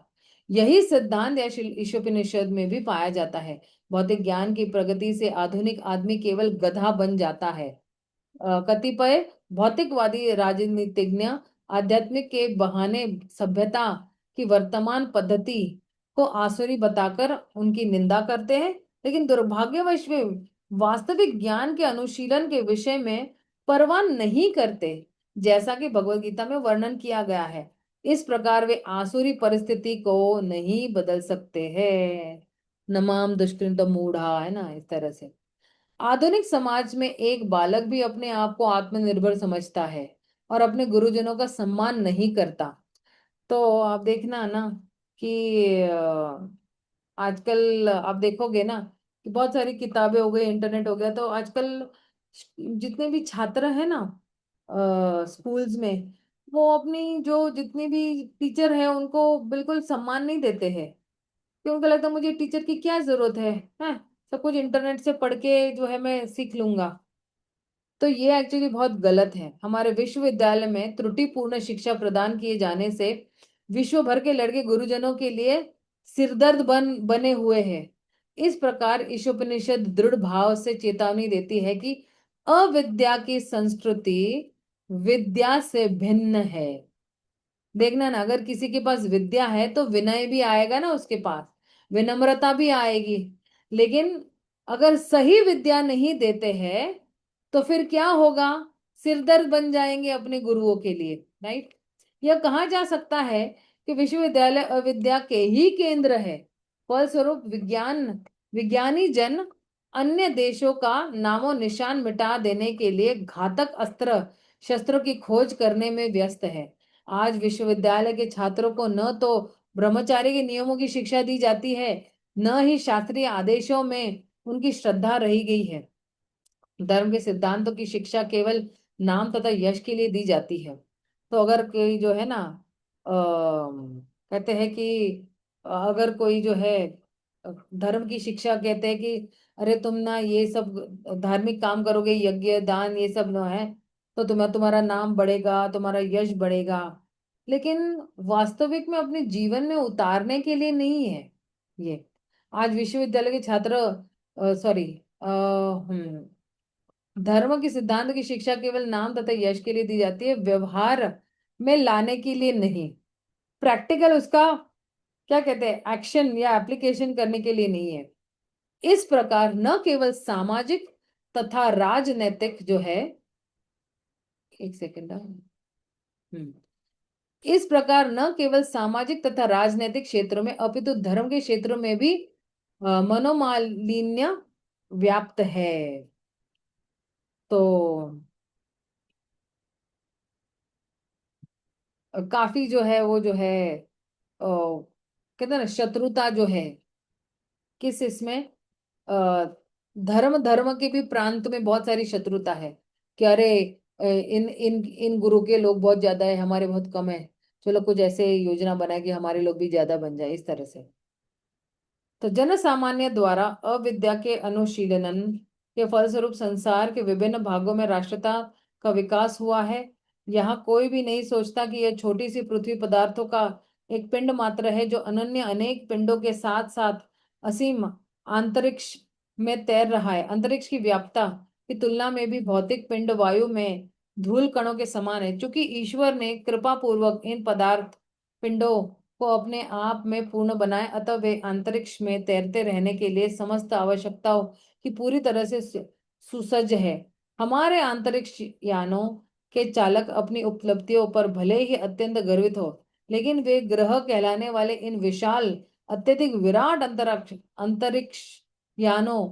यही सिद्धांत या ईशोपनिषद में भी पाया जाता है। भौतिक ज्ञान की प्रगति से आधुनिक आदमी केवल गधा बन जाता है। कतिपय भौतिकवादी राजनीतिज्ञ आध्यात्मिक के बहाने सभ्यता की वर्तमान पद्धति को आसुरी बताकर उनकी निंदा करते हैं, लेकिन दुर्भाग्यवश वे वास्तविक ज्ञान के अनुशीलन के विषय में परवाह नहीं करते, जैसा कि भगवत गीता में वर्णन किया गया है। इस प्रकार वे आसुरी परिस्थिति को नहीं बदल सकते हैं। नमाम दुष्कृत मूढ़ा, है ना, इस तरह से। आधुनिक समाज में एक बालक भी अपने आप को आत्मनिर्भर समझता है और अपने गुरुजनों का सम्मान नहीं करता। तो आप देखना ना कि आजकल आप देखोगे ना कि बहुत सारी किताबें हो गई, इंटरनेट हो गया, तो आजकल जितने भी छात्र हैं ना स्कूल्स में, वो अपनी जो जितनी भी टीचर है उनको बिल्कुल सम्मान नहीं देते हैं। क्यों, उनको लगता है मुझे टीचर की क्या जरूरत है, हैं? सब कुछ इंटरनेट से पढ़ के जो है मैं सीख लूंगा। तो ये एक्चुअली बहुत गलत है। हमारे विश्वविद्यालय में त्रुटिपूर्ण शिक्षा प्रदान किए जाने से विश्व भर के लड़के गुरुजनों के लिए सिरदर्द बने हुए हैं। इस प्रकार ईशोपनिषद दृढ़ भाव से चेतावनी देती है कि अविद्या की संस्कृति विद्या से भिन्न है। देखना ना, अगर किसी के पास विद्या है तो विनय भी आएगा ना उसके पास, विनम्रता भी आएगी। लेकिन अगर सही विद्या नहीं देते हैं तो फिर क्या होगा? सिरदर्द बन जाएंगे अपने गुरुओं के लिए, राइट? यह कहा जा सकता है कि विश्वविद्यालय अविद्या के ही केंद्र है। फलस्वरूप विज्ञानी जन अन्य देशों का नामो निशान मिटा देने के लिए घातक अस्त्र शस्त्रों की खोज करने में व्यस्त है। आज विश्वविद्यालय के छात्रों को न तो ब्रह्मचारी के नियमों की शिक्षा दी जाती है, न ही शास्त्रीय आदेशों में उनकी श्रद्धा रही गई है। धर्म के सिद्धांतों की शिक्षा केवल नाम तथा यश के लिए दी जाती है। तो अगर कोई जो है ना, कहते हैं कि अगर कोई जो है धर्म की शिक्षा, कहते हैं कि अरे तुम ना ये सब धार्मिक काम करोगे, यज्ञ दान ये सब ना है, तो तुम्हारा नाम बढ़ेगा, तुम्हारा यश बढ़ेगा। लेकिन वास्तविक में अपने जीवन में उतारने के लिए नहीं है ये। आज विश्वविद्यालय के छात्र, सॉरी, धर्म के सिद्धांत की शिक्षा केवल नाम तथा यश के लिए दी जाती है, व्यवहार में लाने के लिए नहीं। प्रैक्टिकल उसका क्या कहते हैं, एक्शन या एप्लीकेशन करने के लिए नहीं है। इस प्रकार न केवल सामाजिक तथा राजनैतिक जो है, एक सेकंड, इस प्रकार न केवल सामाजिक तथा राजनैतिक क्षेत्रों में अपितु धर्म के क्षेत्रों में भी मनोमालिन्य व्याप्त है। तो काफी जो है वो जो है, कहते हैं ना, शत्रुता जो है किस इसमें, अ, धर्म धर्म के भी प्रांत में बहुत सारी शत्रुता है कि अरे इन इन इन गुरु के लोग बहुत ज्यादा है, हमारे बहुत कम है, चलो कुछ ऐसे योजना बनाए कि हमारे लोग भी ज्यादा बन जाए, इस तरह से। तो जन सामान्य द्वारा अविद्या के अनुशीलन के फलस्वरूप संसार के विभिन्न भागों में राष्ट्रता का विकास हुआ है। यहाँ कोई भी नहीं सोचता कि यह छोटी सी पृथ्वी पदार्थों का एक पिंड मात्र है जो अनन्य अनेक पिंडों के साथ साथ असीम अंतरिक्ष में तैर रहा है। अंतरिक्ष की व्याप्तता की तुलना में भी भौतिक पिंड वायु में धूल कणों के समान है। क्योंकि ईश्वर ने कृपा पूर्वक इन पदार्थ पिंडों को अपने आप में पूर्ण बनाए, अतः वे अंतरिक्ष में तैरते रहने के लिए समस्त आवश्यकताओं की पूरी तरह से सुसज्ज है। हमारे अंतरिक्ष यानों के चालक अपनी उपलब्धियों पर भले ही अत्यंत गर्वित हो, लेकिन वे ग्रह कहलाने वाले इन विशाल अत्यधिक विराट अंतरिक्ष अंतरिक्ष यानों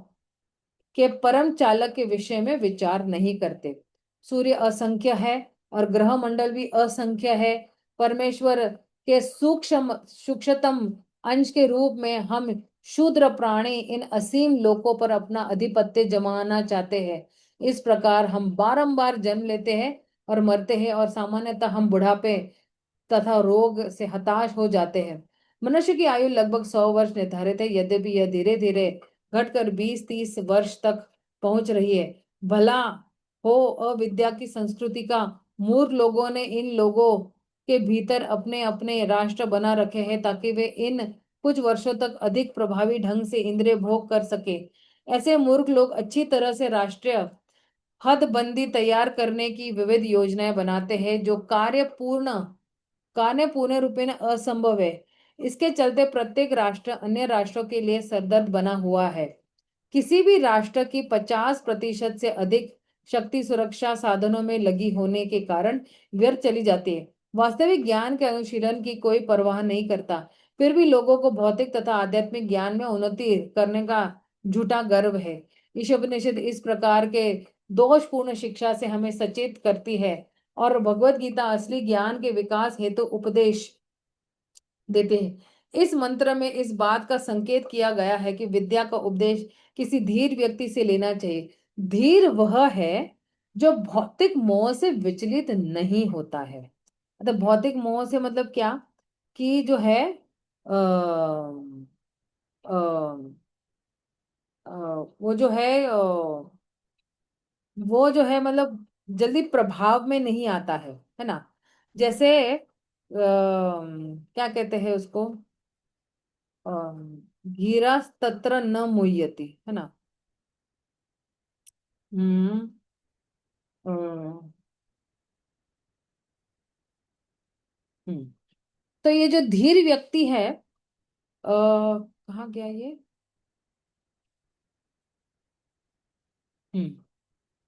के परम चालक के विषय में विचार नहीं करते। सूर्य असंख्य है और ग्रह मंडल भी असंख्य है। परमेश्वर के सूक्ष्म सूक्ष्मतम अंश के रूप में हम शूद्र प्राणी इन असीम लोकों पर अपना अधिपत्य जमाना चाहते हैं। इस प्रकार हम बारंबार जन्म लेते हैं और मरते हैं, और सामान्यतः हम बुढ़ापे तथा रोग से हताश हो जाते हैं। मनुष्य की आयु लगभग 100 वर्ष निर्धारित है, यद्यपि यह धीरे धीरे घटकर 20-30 वर्ष तक पहुंच रही है। भला हो अविद्या की संस्कृति का मूर्ख लोगों ने इन लोगों के भीतर अपने अपने राष्ट्र बना रखे हैं ताकि वे इन कुछ वर्षों तक अधिक प्रभावी ढंग से इंद्रिय भोग कर सके। ऐसे मूर्ख लोग अच्छी तरह से राष्ट्रीय हदबंदी तैयार करने की विविध योजनाएं बनाते हैं जो कार्य पूर्ण रूपेण असंभव है। इसके चलते प्रत्येक राष्ट्र अन्य राष्ट्रों के लिए सरदर्द बना हुआ है। किसी भी राष्ट्र की 50% से अधिक शक्ति सुरक्षा साधनों में लगी होने के कारण व्यर्थ चली जाती है। वास्तविक ज्ञान के अनुशीलन की कोई परवाह नहीं करता, फिर भी लोगों को भौतिक तथा आध्यात्मिक ज्ञान में उन्नति करने का झूठा गर्व है। ईशोपनिषद इस प्रकार के दोषपूर्ण शिक्षा से हमें सचेत करती है और भगवत गीता असली ज्ञान के विकास हेतु उपदेश देते हैं। इस मंत्र में इस बात का संकेत किया गया है कि विद्या का उपदेश किसी धीर व्यक्ति से लेना चाहिए। धीर वह है जो भौतिक मोह से विचलित नहीं होता है। मतलब भौतिक मोह से मतलब क्या, कि जो है वो जो है वो जो है मतलब जल्दी प्रभाव में नहीं आता है ना। जैसे क्या कहते हैं उसको, गिरा तत्र न मुह्यति, है ना। हम्म। हम्म। हम्म। तो ये जो धीर व्यक्ति है, कहाँ गया ये। हम्म।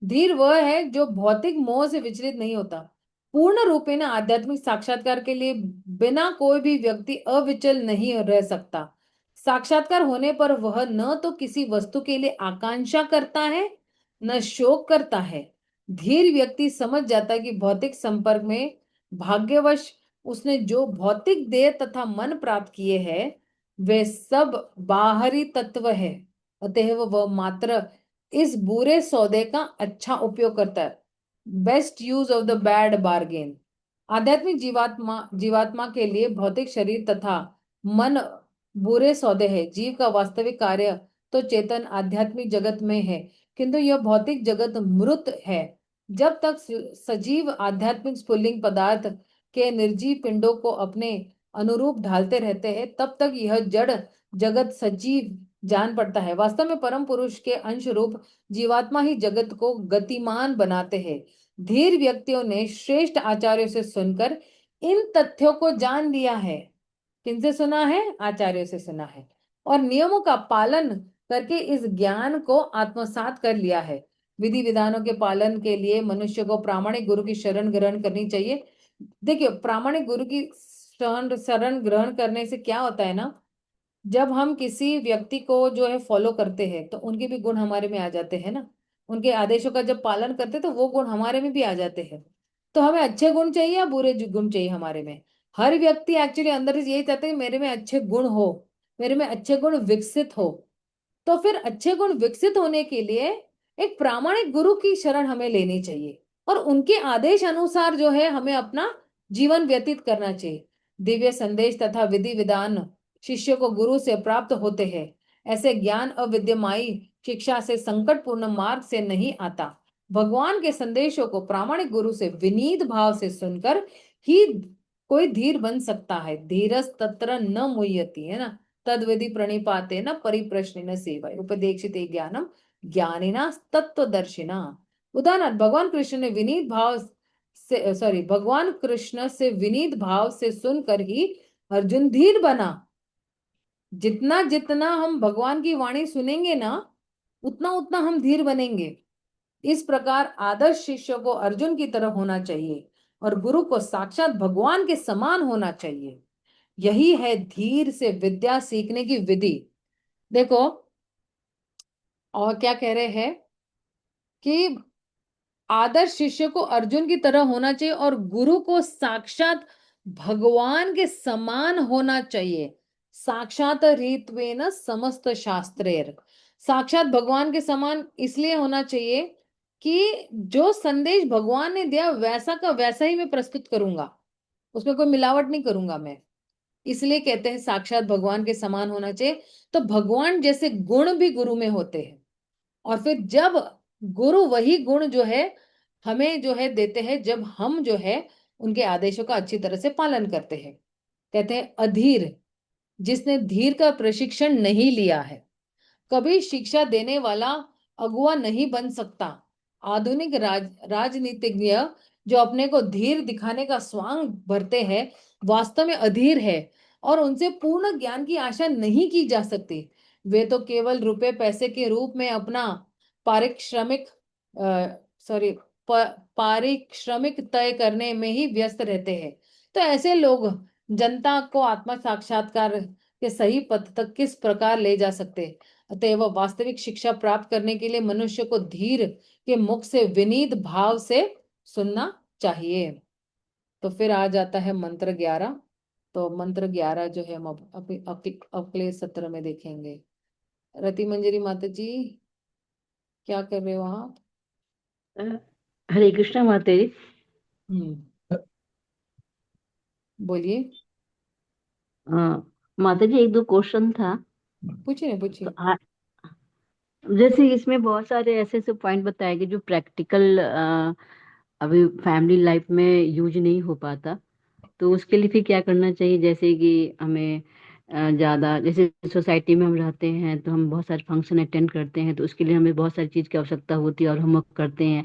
धीर वह है जो भौतिक मोह से विचलित नहीं होता, पूर्ण रूपेण आध्यात्मिक साक्षात्कार के लिए बिना कोई भी व्यक्ति अविचल नहीं रह सकता। साक्षात्कार होने पर वह न तो किसी वस्तु के लिए आकांक्षा करता है, न शोक करता है। धीर व्यक्ति समझ जाता है कि भौतिक संपर्क में भाग्यवश उसने जो भौतिक देह तथा मन प्राप्त किए हैं वे सब बाहरी तत्व है, अतएव वह मात्र इस बुरे सौदे का अच्छा उपयोग करता है। Best use of the bad bargain. आध्यात्मिक जीवात्मा जीवात्मा के लिए भौतिक शरीर तथा मन बुरे सौदे हैं। जीव का वास्तविक कार्य तो चेतन आध्यात्मिक जगत में है, किंतु यह भौतिक जगत मृत है। जब तक सजीव आध्यात्मिक स्फुल्लिंग पदार्थ के निर्जीव पिंडों को अपने अनुरूप ढालते रहते हैं, तब तक यह जड़ जगत सजीव जान पड़ता है। वास्तव में परम पुरुष के अंश रूप जीवात्मा ही जगत को गतिमान बनाते हैं। धीर व्यक्तियों ने श्रेष्ठ आचार्यों से सुनकर इन तथ्यों को जान लिया है। किनसे सुना है? आचार्यों से सुना है। और नियमों का पालन करके इस ज्ञान को आत्मसात कर लिया है। विधि विधानों के पालन के लिए मनुष्य को प्रामाणिक गुरु की शरण ग्रहण करनी चाहिए। देखिए, प्रामाणिक गुरु की शरण शरण ग्रहण करने से क्या होता है ना, जब हम किसी व्यक्ति को जो है फॉलो करते हैं तो उनके भी गुण हमारे में आ जाते हैं ना। उनके आदेशों का जब पालन करते हैं तो वो गुण हमारे में भी आ जाते हैं। तो हमें अच्छे गुण चाहिए या बुरे गुण चाहिए हमारे में? हर व्यक्ति एक्चुअली अंदर से यही चाहता है कि मेरे में अच्छे गुण हो, मेरे में अच्छे गुण विकसित हो। तो फिर अच्छे गुण विकसित होने के लिए एक प्रामाणिक गुरु की शरण हमें लेनी चाहिए और उनके आदेश अनुसार जो है हमें अपना जीवन व्यतीत करना चाहिए। दिव्य संदेश तथा विधि विधान शिष्य को गुरु से प्राप्त होते हैं। ऐसे ज्ञान अविद्यमाई शिक्षा से संकटपूर्ण मार्ग से नहीं आता। भगवान के संदेशों को प्रामाणिक गुरु से विनीत भाव से सुनकर ही कोई धीर बन सकता है। धीरज तत्र न मुह्यति, है ना। तद विधि प्रणिपाते न परिप्रश्न सेवा उपदेक्षित ज्ञानम ज्ञानिना तत्वदर्शिना। उदाहरण, भगवान कृष्ण ने विनीत भाव से भगवान कृष्ण से विनीत भाव से सुनकर ही अर्जुन धीर बना। जितना जितना हम भगवान की वाणी सुनेंगे ना, उतना उतना हम धीर बनेंगे। इस प्रकार आदर्श शिष्य को अर्जुन की तरह होना चाहिए और गुरु को साक्षात भगवान के समान होना चाहिए। यही है धीर से विद्या सीखने की विधि। देखो, और क्या कह रहे हैं कि आदर्श शिष्य को अर्जुन की तरह होना चाहिए और गुरु को साक्षात भगवान के समान होना चाहिए। साक्षात रीत्वेन समस्त शास्त्रेर। साक्षात भगवान के समान इसलिए होना चाहिए कि जो संदेश भगवान ने दिया वैसा का वैसा ही मैं प्रस्तुत करूंगा, उसमें कोई मिलावट नहीं करूंगा मैं। इसलिए कहते हैं साक्षात भगवान के समान होना चाहिए। तो भगवान जैसे गुण भी गुरु में होते हैं। और फिर जब गुरु वही गुण जो है हमें जो है देते हैं जब हम जो है उनके आदेशों का अच्छी तरह से पालन करते हैं। कहते हैं अधीर, जिसने धीर का प्रशिक्षण नहीं लिया है कभी शिक्षा देने वाला अगुआ नहीं बन सकता। आधुनिक राजनीतिज्ञ जो अपने को धीर दिखाने का स्वांग भरते हैं वास्तव में अधीर है और उनसे पूर्ण ज्ञान की आशा नहीं की जा सकती। वे तो केवल रुपए पैसे के रूप में अपना पारिश्रमिक सॉरी पारिश्रमिक तय करने में ही व्यस्त रहते हैं। तो ऐसे लोग जनता को आत्म साक्षात्कार के सही पथ तक किस प्रकार ले जा सकते हैं? अतएव वास्तविक शिक्षा प्राप्त करने के लिए मनुष्य को धीर के मुख से विनीत भाव से सुनना चाहिए। तो फिर आ जाता है मंत्र 11। तो मंत्र 11 जो है हम अगले सत्र में देखेंगे। रति मंजरी माता जी, क्या कर रहे हो आप? अ, हरे कृष्णा माता जी। हम्म। बोलिए। अ, माता जी, एक दो क्वेश्चन था। पूछिए तो पूछिए। जैसे इसमें बहुत सारे ऐसे ऐसे पॉइंट बताए गए जो प्रैक्टिकल अभी फैमिली लाइफ में यूज नहीं हो पाता। तो उसके लिए फिर क्या करना चाहिए, जैसे कि हमें ज्यादा, जैसे सोसाइटी में हम रहते हैं तो हम बहुत सारे फंक्शन अटेंड करते हैं, तो उसके लिए हमें बहुत सारी चीज की आवश्यकता होती है और हम करते हैं।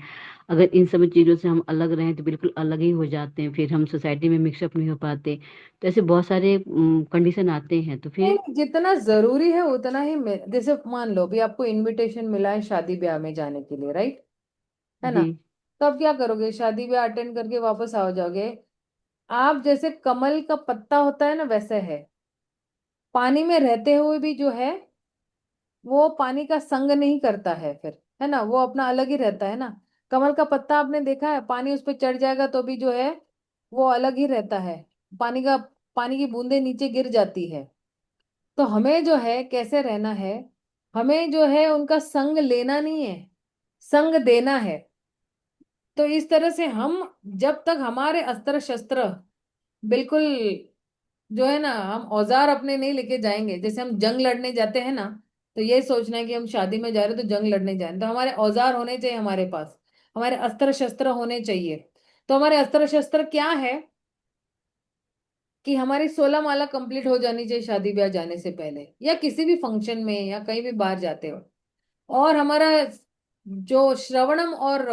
अगर इन सब चीजों से हम अलग रहें तो बिल्कुल अलग ही हो जाते हैं, फिर हम सोसाइटी में मिक्सअप नहीं हो पाते। तो ऐसे बहुत सारे कंडीशन आते हैं, तो नहीं फिर। नहीं, जितना जरूरी है उतना ही जैसे मान लो भी आपको इनविटेशन मिला है शादी ब्याह में जाने के लिए, राइट? है ना? जी। तो आप क्या करोगे? शादी ब्याह अटेंड करके वापस आ जाओगे। आप जैसे कमल का पत्ता होता है ना, वैसे है। पानी में रहते हुए भी जो है वो पानी का संग नहीं करता है फिर, है ना? वो अपना अलग ही रहता है ना। कमल का पत्ता आपने देखा है, पानी उस पर चढ़ जाएगा तो भी जो है वो अलग ही रहता है। पानी का पानी की बूंदे नीचे गिर जाती है। तो हमें जो है कैसे रहना है? हमें जो है उनका संग लेना नहीं है, संग देना है। तो इस तरह से हम, जब तक हमारे अस्त्र शस्त्र बिल्कुल जो है ना, हम औजार अपने नहीं लेके जाएंगे। जैसे हम जंग लड़ने जाते हैं ना, तो ये सोचना है कि हम शादी में जा रहे हैं तो जंग लड़ने जा रहे हैं, तो हमारे औजार होने चाहिए हमारे पास, हमारे अस्त्र शस्त्र होने चाहिए। तो हमारे अस्त्र शस्त्र क्या है? कि हमारी 16 माला कंप्लीट हो जानी चाहिए शादी ब्याह जाने से पहले, या किसी भी फंक्शन में या कहीं भी बाहर जाते हो। और हमारा जो श्रवणम और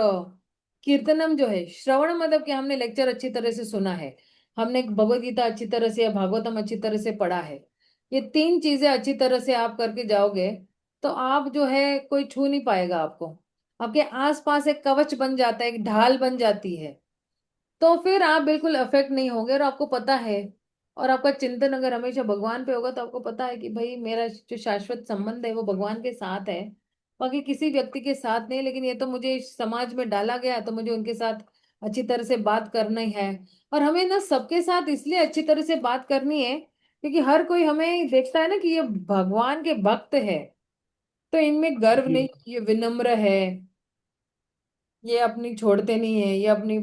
कीर्तनम जो है, श्रवणम मतलब कि हमने लेक्चर अच्छी तरह से सुना है, हमने भगवत गीता अच्छी तरह से या भागवतम अच्छी तरह से पढ़ा है। ये तीन चीजें अच्छी तरह से आप करके जाओगे तो आप जो है कोई छू नहीं पाएगा आपको। आपके आसपास एक कवच बन जाता है, एक ढाल बन जाती है। तो फिर आप बिल्कुल अफेक्ट नहीं होंगे और आपको पता है। और आपका चिंतन अगर हमेशा भगवान पे होगा तो आपको पता है कि भाई मेरा जो शाश्वत संबंध है वो भगवान के साथ है, बाकी किसी व्यक्ति के साथ नहीं। लेकिन ये तो मुझे इस समाज में डाला गया तो मुझे उनके साथ अच्छी तरह से बात करना ही है। और हमें ना सबके साथ इसलिए अच्छी तरह से बात करनी है क्योंकि हर कोई हमें देखता है ना कि ये भगवान के भक्त है। तो इनमें गर्व नहीं, जी। ये विनम्र है, ये अपनी छोड़ते नहीं है, ये अपनी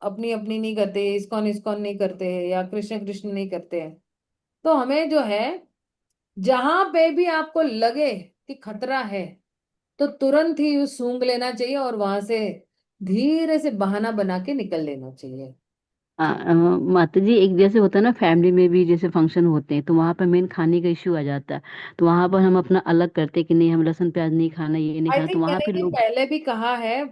अपनी अपनी नहीं करते, इस्कॉन इस्कॉन नहीं करते या कृष्ण कृष्ण नहीं करते हैं। तो हमें जो है जहां पे भी आपको लगे कि खतरा है तो तुरंत ही उस सूंघ लेना चाहिए और वहां से धीरे से बहाना बना के निकल लेना चाहिए। ठीक। माता जी, एक जैसे होता है ना, फैमिली में भी जैसे फंक्शन होते हैं तो वहां पर मेन खाने का इश्यू आ जाता है। तो वहां पर हम अपना अलग करते हैं कि नहीं, हम लहसुन प्याज नहीं खाना, ये नहीं आई खाना, तो थिंक वहां मैंने पे ये लोग। पहले भी कहा है।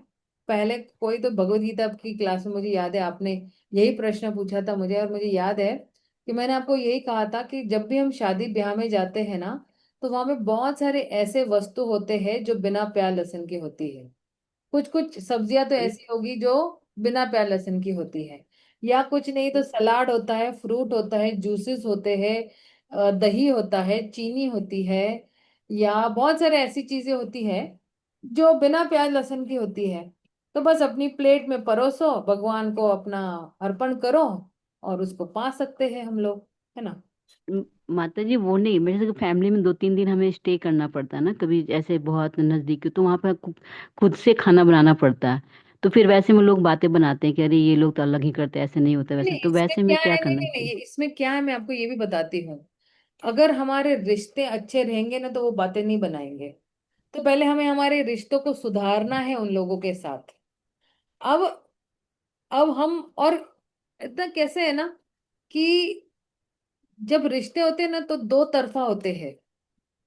पहले कोई तो भगवत गीता की क्लास में मुझे याद है आपने यही प्रश्न पूछा था मुझे, और मुझे याद है कि मैंने आपको यही कहा था कि जब भी हम शादी ब्याह में जाते हैं ना, तो वहां पे बहुत सारे ऐसे वस्तु होते हैं जो बिना प्याज लहसुन की होती है। कुछ कुछ सब्जियां तो ऐसी होगी जो बिना प्याज लहसुन की होती है, या कुछ नहीं तो सलाद होता है, फ्रूट होता है, जूसेस होते हैं, दही होता है, चीनी होती है, या बहुत सारे ऐसी चीजें होती है जो बिना प्याज लहसुन की होती है। तो बस अपनी प्लेट में परोसो, भगवान को अपना अर्पण करो और उसको पा सकते हैं हम लोग, है ना? म- माता जी, वो नहीं, मेरे से फैमिली में 2-3 दिन हमें स्टे करना पड़ता है ना, कभी ऐसे बहुत नजदीक, तो वहां पर खुद से खाना बनाना पड़ता है। तो फिर वैसे में लोग बातें बनाते हैं कि अरे ये लोग तो अलग ही करते हैं, ऐसे नहीं होता, नहीं वैसे, नहीं, तो इसमें वैसे में क्या क्या है, नहीं करना नहीं नहीं, चाहिए? इसमें क्या है मैं आपको ये भी बताती हूँ। अगर हमारे रिश्ते अच्छे रहेंगे ना तो वो बातें नहीं बनाएंगे। तो पहले हमें हमारे रिश्तों को सुधारना है उन लोगों के साथ। अब अब हम और इतना कैसे है ना कि जब रिश्ते होते हैं ना तो दो तरफा होते हैं।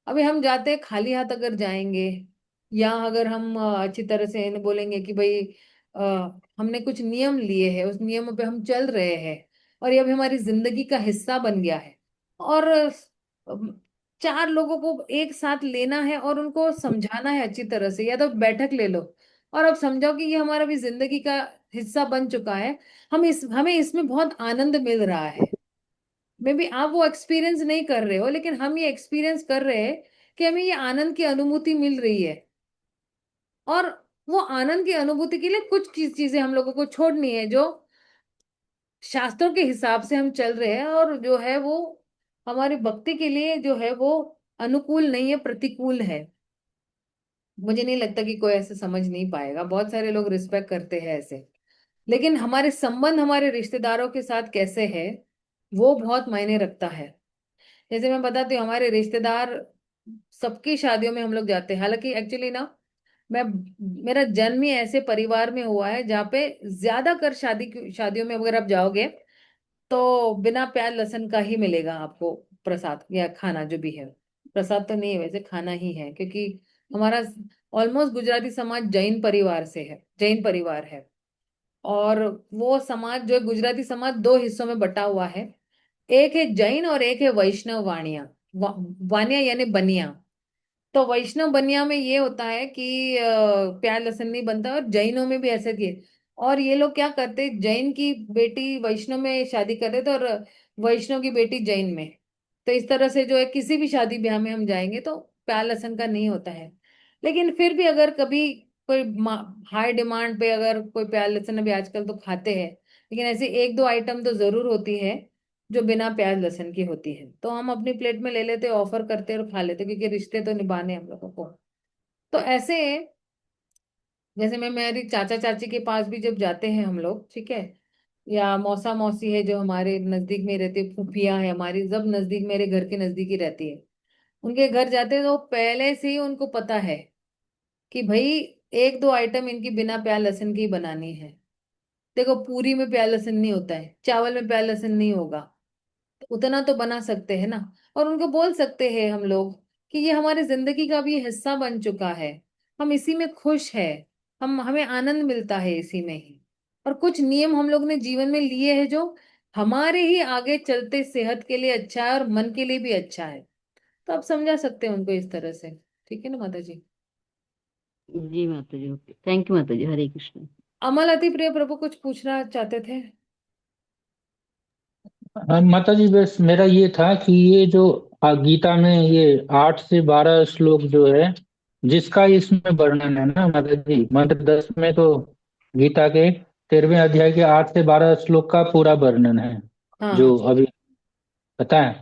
अभी हम जाते हैं खाली हाथ अगर जाएंगे, या अगर हम अच्छी तरह से इन्हें बोलेंगे कि भाई अ, हमने कुछ नियम लिए हैं, उस नियमों पे हम चल रहे हैं और ये अभी हमारी जिंदगी का हिस्सा बन गया है, और चार लोगों को एक साथ लेना है और उनको समझाना है अच्छी तरह से, या तो बैठक ले लो और अब समझाओ कि ये हमारा भी जिंदगी का हिस्सा बन चुका है। हमें इसमें बहुत आनंद मिल रहा है। मे बी आप वो एक्सपीरियंस नहीं कर रहे हो, लेकिन हम ये एक्सपीरियंस कर रहे हैं कि हमें ये आनंद की अनुभूति मिल रही है। और वो आनंद की अनुभूति के लिए कुछ चीजें हम लोगों को छोड़नी है जो शास्त्रों के हिसाब से हम चल रहे हैं, और जो है वो हमारी भक्ति के लिए जो है वो अनुकूल नहीं है, प्रतिकूल है। मुझे नहीं लगता कि कोई ऐसे समझ नहीं पाएगा, बहुत सारे लोग रिस्पेक्ट करते हैं ऐसे। लेकिन हमारे संबंध हमारे रिश्तेदारों के साथ कैसे है वो बहुत मायने रखता है। जैसे मैं बताती हूँ, हमारे रिश्तेदार सबकी शादियों में हम लोग जाते हैं। हालांकि एक्चुअली ना, मैं मेरा जन्म ही ऐसे परिवार में हुआ है जहाँ पे ज्यादा कर शादियों में अगर आप जाओगे तो बिना प्याज लहसुन का ही मिलेगा आपको प्रसाद या खाना जो भी है। प्रसाद तो नहीं है वैसे, खाना ही है, क्योंकि हमारा ऑलमोस्ट गुजराती समाज जैन परिवार से है, जैन परिवार है। और वो समाज जो है, गुजराती समाज दो हिस्सों में बटा हुआ है। एक है जैन और एक है वैष्णव वाणिया। वानिया यानी बनिया। तो वैष्णव बनिया में ये होता है कि प्याज लहसुन नहीं बनता, और जैनों में भी ऐसे ही है। और ये लोग क्या करते, जैन की बेटी वैष्णव में शादी कर देते और वैष्णव की बेटी जैन में। तो इस तरह से जो है, किसी भी शादी ब्याह में हम जाएंगे तो प्याज लहसुन का नहीं होता है। लेकिन फिर भी अगर कभी कोई हाई डिमांड पे अगर कोई प्याज लहसुन अभी आजकल तो खाते हैं, लेकिन ऐसी एक दो आइटम तो जरूर होती है जो बिना प्याज लहसुन की होती है, तो हम अपनी प्लेट में ले लेते, ऑफर करते और खा लेते, क्योंकि रिश्ते तो निभाने हैं हम लोगों को। तो ऐसे, जैसे मैं मेरी चाचा चाची के पास भी जब जाते हैं हम लोग, ठीक है, या मौसा मौसी है जो हमारे नजदीक में रहती है, फूफिया है हमारी, जब नजदीक मेरे घर के नजदीक ही रहती है, उनके घर जाते हैं तो पहले से ही उनको पता है कि भाई एक दो आइटम इनकी बिना प्याज लहसुन की ही बनानी है। देखो, पूरी में प्याज लहसुन नहीं होता है, चावल में प्याज लहसुन नहीं होगा, तो उतना तो बना सकते हैं ना। और उनको बोल सकते हैं हम लोग कि ये हमारी जिंदगी का भी हिस्सा बन चुका है, हम इसी में खुश है, हम हमें आनंद मिलता है इसी में ही। और कुछ नियम हम लोग ने जीवन में लिए हैं जो हमारे ही आगे चलते सेहत के लिए अच्छा है और मन के लिए भी अच्छा है। तो आप समझा सकते हैं उनको इस तरह से। ठीक है ना माता जी? जी माता जी, ओके, थैंक यू माता जी, हरे कृष्ण। अमल अति प्रिय प्रभु कुछ पूछना चाहते थे? हाँ, माता जी, बस मेरा ये था कि ये जो गीता में ये 8 से 12 श्लोक जो है, जिसका इसमें वर्णन है ना माता जी, मंत्र 10 में तो गीता के 13वें अध्याय के 8 से 12 श्लोक का पूरा वर्णन है, हाँ हाँ। जो अभी पता है।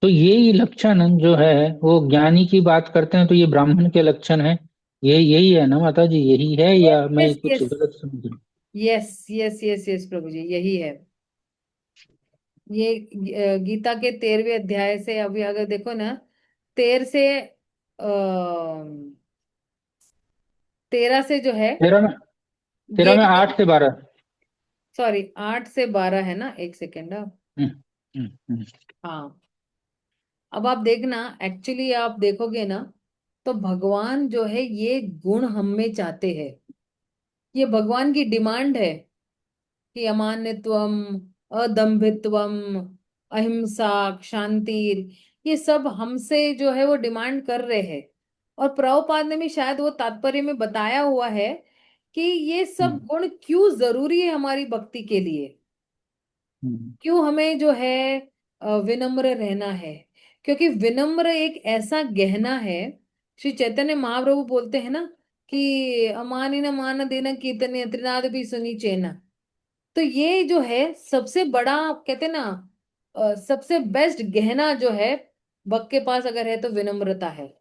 तो यही लक्षण जो है, वो ज्ञानी की बात करते हैं तो ये ब्राह्मण के लक्षण है, ये यही है ना माता जी, यही है या मैं यस कुछ यस गलत समझ रहा हूँ? यस यस यस यस प्रभु जी, यही है। ये गीता के 13वें अध्याय से अभी अगर देखो ना, 13 से जो है, तेरह में तेरह ये में जो, 8 से 12। सॉरी 8 से 12 है ना, एक सेकेंड। हम्म, हम्म। हाँ, अब आप देखना, एक्चुअली आप देखोगे ना, तो भगवान जो है ये गुण हम में चाहते हैं। ये भगवान की डिमांड है कि अमान्यत्वम, अदम्भित्वम, अहिंसा, शांति, ये सब हमसे जो है वो डिमांड कर रहे हैं। और प्रभुपाद ने भी शायद वो तात्पर्य में बताया हुआ है कि ये सब हम्म, गुण क्यों जरूरी है हमारी भक्ति के लिए, हम्म, क्यों हमें जो है विनम्र रहना है। क्योंकि विनम्र एक ऐसा गहना है, श्री चैतन्य महाप्रभु बोलते हैं ना कि अमानी न मान देना कीर्तन त्रिनाद भी सुनी चेना। तो ये जो है सबसे बड़ा, कहते हैं ना, सबसे बेस्ट गहना जो है भक्त के पास अगर है तो विनम्रता है।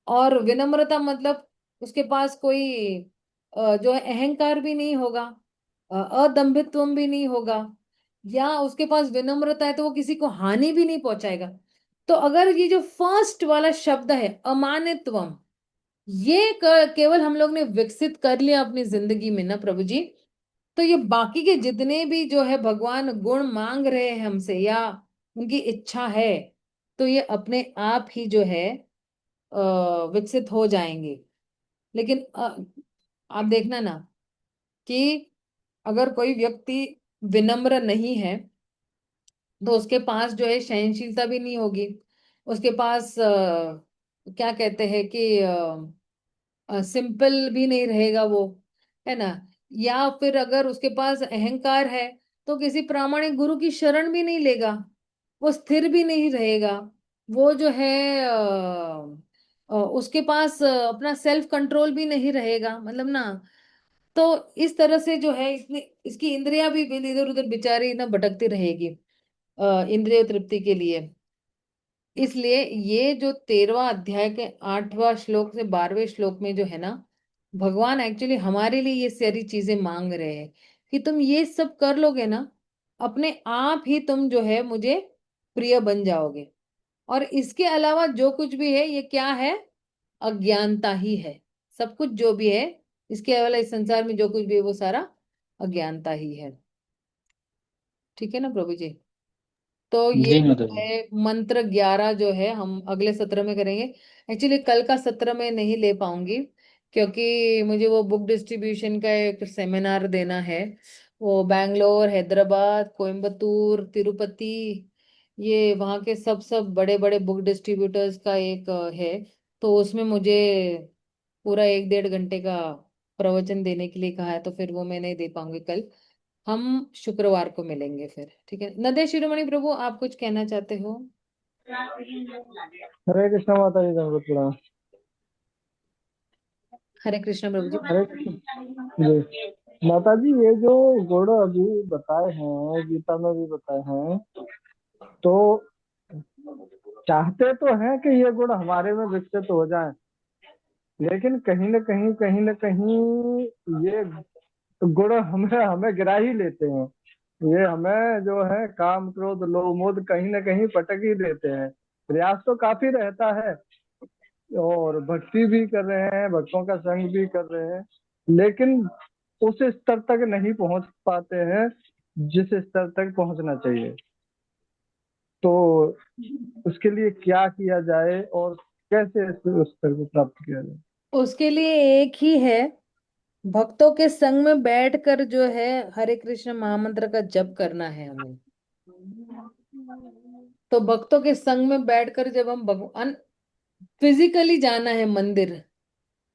और विनम्रता मतलब उसके पास कोई जो है अहंकार भी नहीं होगा, अदम्भित्व भी नहीं होगा, या उसके पास विनम्रता है तो वो किसी को हानि भी नहीं पहुंचाएगा। तो अगर ये जो फर्स्ट वाला शब्द है अमानित्वम, ये केवल हम लोग ने विकसित कर लिया अपनी जिंदगी में ना प्रभु जी, तो ये बाकी के जितने भी जो है भगवान गुण मांग रहे हैं हमसे, या उनकी इच्छा है, तो ये अपने आप ही जो है विकसित हो जाएंगे। लेकिन आप देखना ना कि अगर कोई व्यक्ति विनम्र नहीं है तो उसके पास जो है सहनशीलता भी नहीं होगी, उसके पास क्या कहते हैं कि सिंपल भी नहीं रहेगा वो, है ना। या फिर अगर उसके पास अहंकार है तो किसी प्रामाणिक गुरु की शरण भी नहीं लेगा, वो स्थिर भी नहीं रहेगा, वो जो है उसके पास अपना सेल्फ कंट्रोल भी नहीं रहेगा, मतलब ना। तो इस तरह से जो है इसने इसकी इंद्रियां भी इधर उधर बेचारी ना भटकती रहेगी इंद्रिय तृप्ति के लिए। इसलिए ये जो 13वां अध्याय के 8वां श्लोक से 12वें श्लोक में जो है ना, भगवान एक्चुअली हमारे लिए ये सारी चीजें मांग रहे हैं कि तुम ये सब कर लोगे ना, अपने आप ही तुम जो है मुझे प्रिय बन जाओगे। और इसके अलावा जो कुछ भी है ये क्या है, अज्ञानता ही है। सब कुछ जो भी है इसके अलावा इस संसार में जो कुछ भी है वो सारा अज्ञानता ही है। ठीक है ना प्रभु जी। तो ये जी जो माता जी। है मंत्र 11 जो है हम अगले सत्र में करेंगे। एक्चुअली कल का सत्र में नहीं ले पाऊंगी, क्योंकि मुझे वो बुक डिस्ट्रीब्यूशन का एक सेमिनार देना है। वो बैंगलोर, हैदराबाद, कोयम्बतूर, तिरुपति, ये वहाँ के सब सब बड़े बड़े बुक डिस्ट्रीब्यूटर्स का एक है। तो उसमें मुझे पूरा 1 1.5 घंटे का प्रवचन देने के लिए कहा है, तो फिर वो मैं नहीं दे पाऊंगी कल। हम शुक्रवार को मिलेंगे फिर, ठीक है। नदे शिरोमणि प्रभु, आप कुछ कहना चाहते हो? हरे कृष्ण माता जी, दंडवत प्रणाम। हरे कृष्ण प्रभु जी। हरे कृष्ण जी। माता जी, ये जो गुण अभी बताए हैं, गीता में भी बताए हैं, तो चाहते तो हैं कि ये गुण हमारे में विकसित हो जाएं, लेकिन कहीं न कहीं ये गुण हमें हमें गिरा ही लेते हैं। ये हमें जो है काम क्रोध लोभ मोह कहीं न कहीं पटक ही देते हैं। प्रयास तो काफी रहता है, और भक्ति भी कर रहे हैं, भक्तों का संग भी कर रहे हैं, लेकिन उस स्तर तक नहीं पहुंच पाते हैं जिस स्तर तक पहुंचना चाहिए। तो उसके लिए क्या किया जाए और कैसे उस स्तर को प्राप्त किया जाए? उसके लिए एक ही है, भक्तों के संग में बैठकर जो है हरे कृष्ण महामंत्र का जप करना है हमें। तो भक्तों के संग में बैठकर जब हम भगवान, फिजिकली जाना है मंदिर,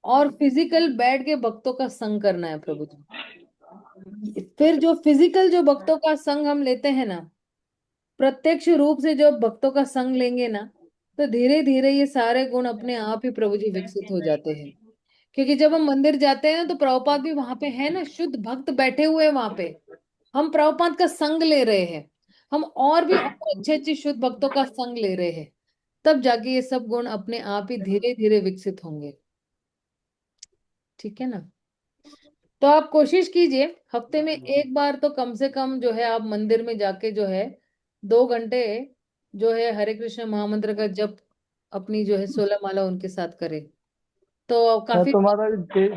और फिजिकल बैठ के भक्तों का संग करना है प्रभु जी। फिर जो फिजिकल जो भक्तों का संग हम लेते हैं ना, प्रत्यक्ष रूप से जो भक्तों का संग लेंगे ना, तो धीरे धीरे ये सारे गुण अपने आप ही प्रभु जी विकसित हो जाते हैं। क्योंकि जब हम मंदिर जाते हैं तो प्रभुपाद भी वहां पे है ना, शुद्ध भक्त बैठे हुए हैं वहां पे। हम प्रभुपाद का संग ले रहे हैं, हम और भी और अच्छे अच्छे शुद्ध भक्तों का संग ले रहे हैं। तब जाके ये सब गुण अपने आप ही धीरे धीरे विकसित होंगे। ठीक है ना। तो आप कोशिश कीजिए हफ्ते में एक बार तो कम से कम जो है आप मंदिर में जाके जो है 2 घंटे जो है हरे कृष्ण महामंत्र का जप, अपनी जो है 16 माला उनके साथ करें, तो मैं काफी। तो माता जी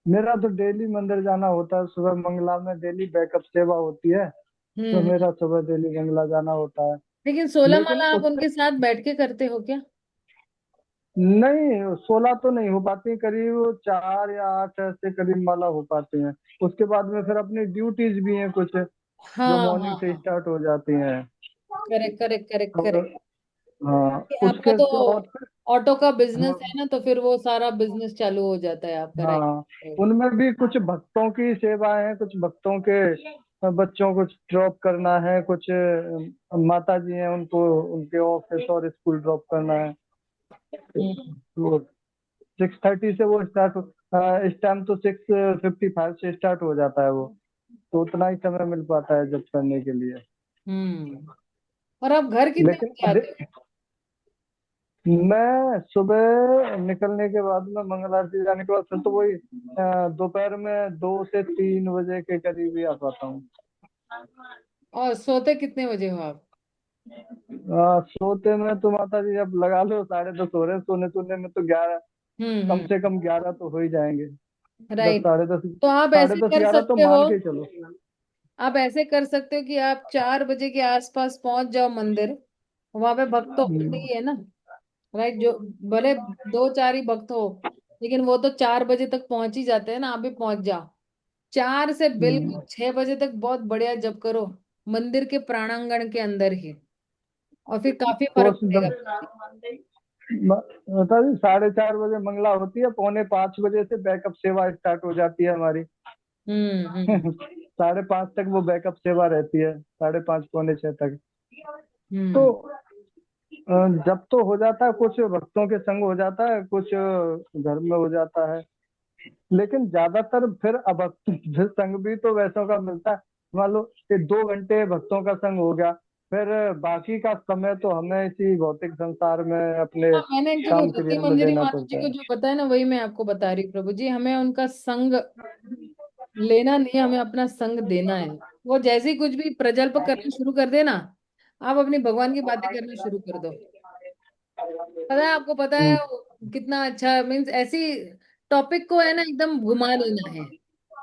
मेरा तो डेली मंदिर जाना होता है। सुबह मंगला में डेली बैकअप सेवा होती है, तो हम्म। मेरा सुबह डेली मंगला जाना होता है। लेकिन 16 लेकिन माला आप उससे उनके साथ बैठ के करते हो क्या? नहीं, 16 तो नहीं हो पाती, करीब 4 या 8 ऐसे करीब माला हो पाती हैं। उसके बाद में फिर अपनी ड्यूटीज भी हैं कुछ, जो हाँ हाँ मॉर्निंग से हाँ। स्टार्ट हो जाती हैं। करेक्ट करेक्ट करेक्ट और करेक्ट। हाँ, आपका उसके तो और फिर ऑटो का बिजनेस हाँ, है ना, तो फिर वो सारा बिजनेस चालू हो जाता है आपका, हाँ, राइट। उनमें भी कुछ भक्तों की सेवाएं हैं, कुछ भक्तों के बच्चों को ड्रॉप करना है, कुछ माता जी हैं उनको उनके ऑफिस और स्कूल ड्रॉप करना है। हम्म तो 6:30 से वो स्टार्ट, इस टाइम तो 6:55 से स्टार्ट हो जाता है वो। तो उतना ही समय मिल पाता है जब करने के लिए। हम्म। और आप घर कितने लेकिन बजे आते हो? मैं सुबह निकलने के बाद में मंगल आरती जाने के बाद फिर तो वही दोपहर में 2 से 3 बजे के करीब ही आ पाता हूँ। और सोते कितने बजे हो आप? सोते में तो माता जी अब लगा लो 10:30 हो रहे हैं, सोने सोने में तो 11, कम हम्म। से कम 11 तो हो ही जाएंगे। दस राइट। साढ़े दस तो आप साढ़े ऐसे दस कर 11 तो सकते हो, मान के चलो। आप ऐसे कर सकते हो कि आप 4 बजे के आसपास पहुंच जाओ मंदिर। वहां पे भक्त तो होते ही है ना, राइट। जो भले 2 4 ही भक्त हो, लेकिन वो तो 4 बजे तक पहुंच ही जाते हैं ना, आप भी पहुंच जाओ। 4 से बिल्कुल हम्म, 6 बजे तक बहुत बढ़िया जप करो, मंदिर के प्रांगण के अंदर ही, और फिर काफी तो फर्क पड़ेगा। माता जी 4:30 बजे मंगला होती है, 4:45 बजे से बैकअप सेवा स्टार्ट हो जाती है हमारी। हम्म। 5:30 तक वो बैकअप सेवा रहती है, 5:30 पौने 6 तक। तो हम्म। जब तो हो जाता है, कुछ भक्तों के संग हो जाता है, कुछ घर में हो जाता है, लेकिन ज्यादातर फिर अभक्त फिर संग भी तो वैसों का मिलता है। मान लो कि 2 घंटे भक्तों का संग हो गया, फिर बाकी का समय तो हमें इसी भौतिक संसार में अपने हाँ, मैंने जो काम रति क्रिया में मंजरी देना माता जी पड़ता को है। जो बताया ना, वही मैं आपको बता रही हूँ प्रभु जी। हमें उनका संग लेना नहीं, हमें अपना संग देना है। वो जैसे ही कुछ भी प्रजल्प करना शुरू कर देना, आप अपनी भगवान की बातें करना शुरू कर दो। पता है आपको, पता है वो कितना अच्छा, मीन्स ऐसी टॉपिक को है ना एकदम घुमा देना है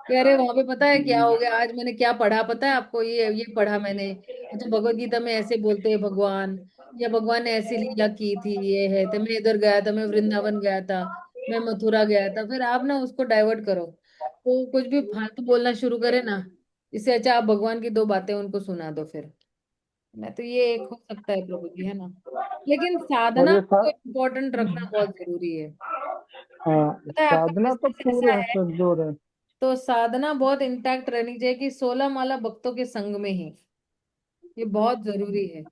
कि अरे वहां पे पता है क्या हो गया, आज मैंने क्या पढ़ा पता है आपको, ये पढ़ा मैंने, अच्छा भगवत गीता में ऐसे बोलते हैं भगवान, या भगवान ने ऐसी लीला की थी, ये है, तो मैं इधर गया था, मैं वृंदावन गया था, मैं मथुरा गया था, फिर आप ना उसको डाइवर्ट करो, वो कुछ भी फालतू बोलना शुरू करे ना, इससे अच्छा आप भगवान की दो बातें उनको सुना दो फिर। मैं तो ये एक हो सकता है प्रभु जी, है ना। लेकिन और साधना ये को इम्पोर्टेंट रखना बहुत जरूरी है। हाँ, पता है आपका साधना तो बिजनेस ऐसा पूरे है, से जोर है। तो साधना बहुत इंटैक्ट रहनी चाहिए कि 16 माला भक्तों के संग में ही, ये बहुत जरूरी है।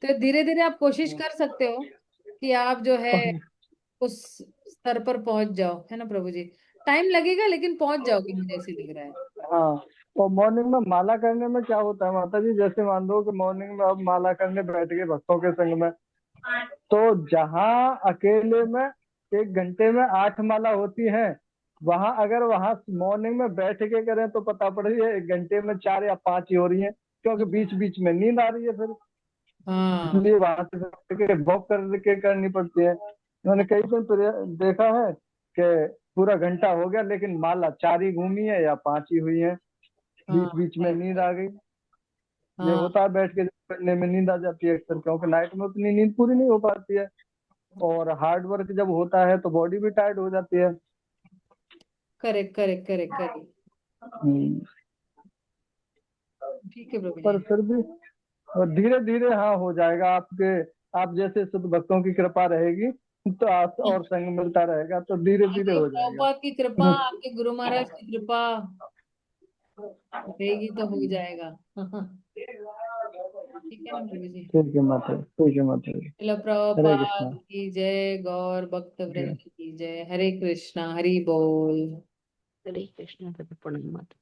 तो धीरे धीरे आप कोशिश कर सकते हो कि आप जो है उस स्तर पर पहुंच जाओ, है ना प्रभु जी। टाइम लगेगा लेकिन पहुंच जाओगे, मुझे ऐसे लग रहा है। हाँ, और मॉर्निंग में माला करने में क्या होता है माता जी, जैसे मान लो कि मॉर्निंग में आप माला करने बैठ गए भक्तों के संग में, तो जहाँ अकेले में 1 घंटे में 8 माला होती है, वहां अगर वहां मॉर्निंग में बैठ के करें तो पता पड़ रही है 1 घंटे में 4 या 5 ही हो रही है, क्योंकि बीच बीच में नींद आ रही है फिर, हाँ इसलिए वहां से बैठ के वॉक करके करनी पड़ती है। मैंने कई दिन देखा है कि पूरा घंटा हो गया लेकिन माला 4 ही घूमी है या 5 ही हुई है, हाँ बीच बीच में correct, नींद आ correct, गई। ये हाँ होता है बैठ के करने में नींद आ जाती है अक्सर, क्योंकि नाइट में उतनी नींद पूरी नहीं हो पाती है, और हार्ड वर्क जब होता है तो बॉडी भी टायर्ड हो जाती है। Correct correct correct correct. हम्म, ठीक है प्रभु जी। पर फिर भी और धीरे धीरे हाँ हो जाएगा आपके, आप जैसे शुद्ध भक्तों की कृपा रहेगी तो आप और संग मिलता रहेगा तो धीरे धीरे आपके हो जाएगा। प्रभुपाद की कृपा, आपके गुरु महाराज की कृपा रहेगी तो हो जाएगा। ठीक है ना प्रभु जी। ठीक है माता जी, ठीक है माता जी। शिला हरे प्रभुपाद कृष्णा। की जय, गौर भक्त वृंद की जय, हरे कृष्णा, हरि बोल। हरे कृष्ण, प्रणाम माता।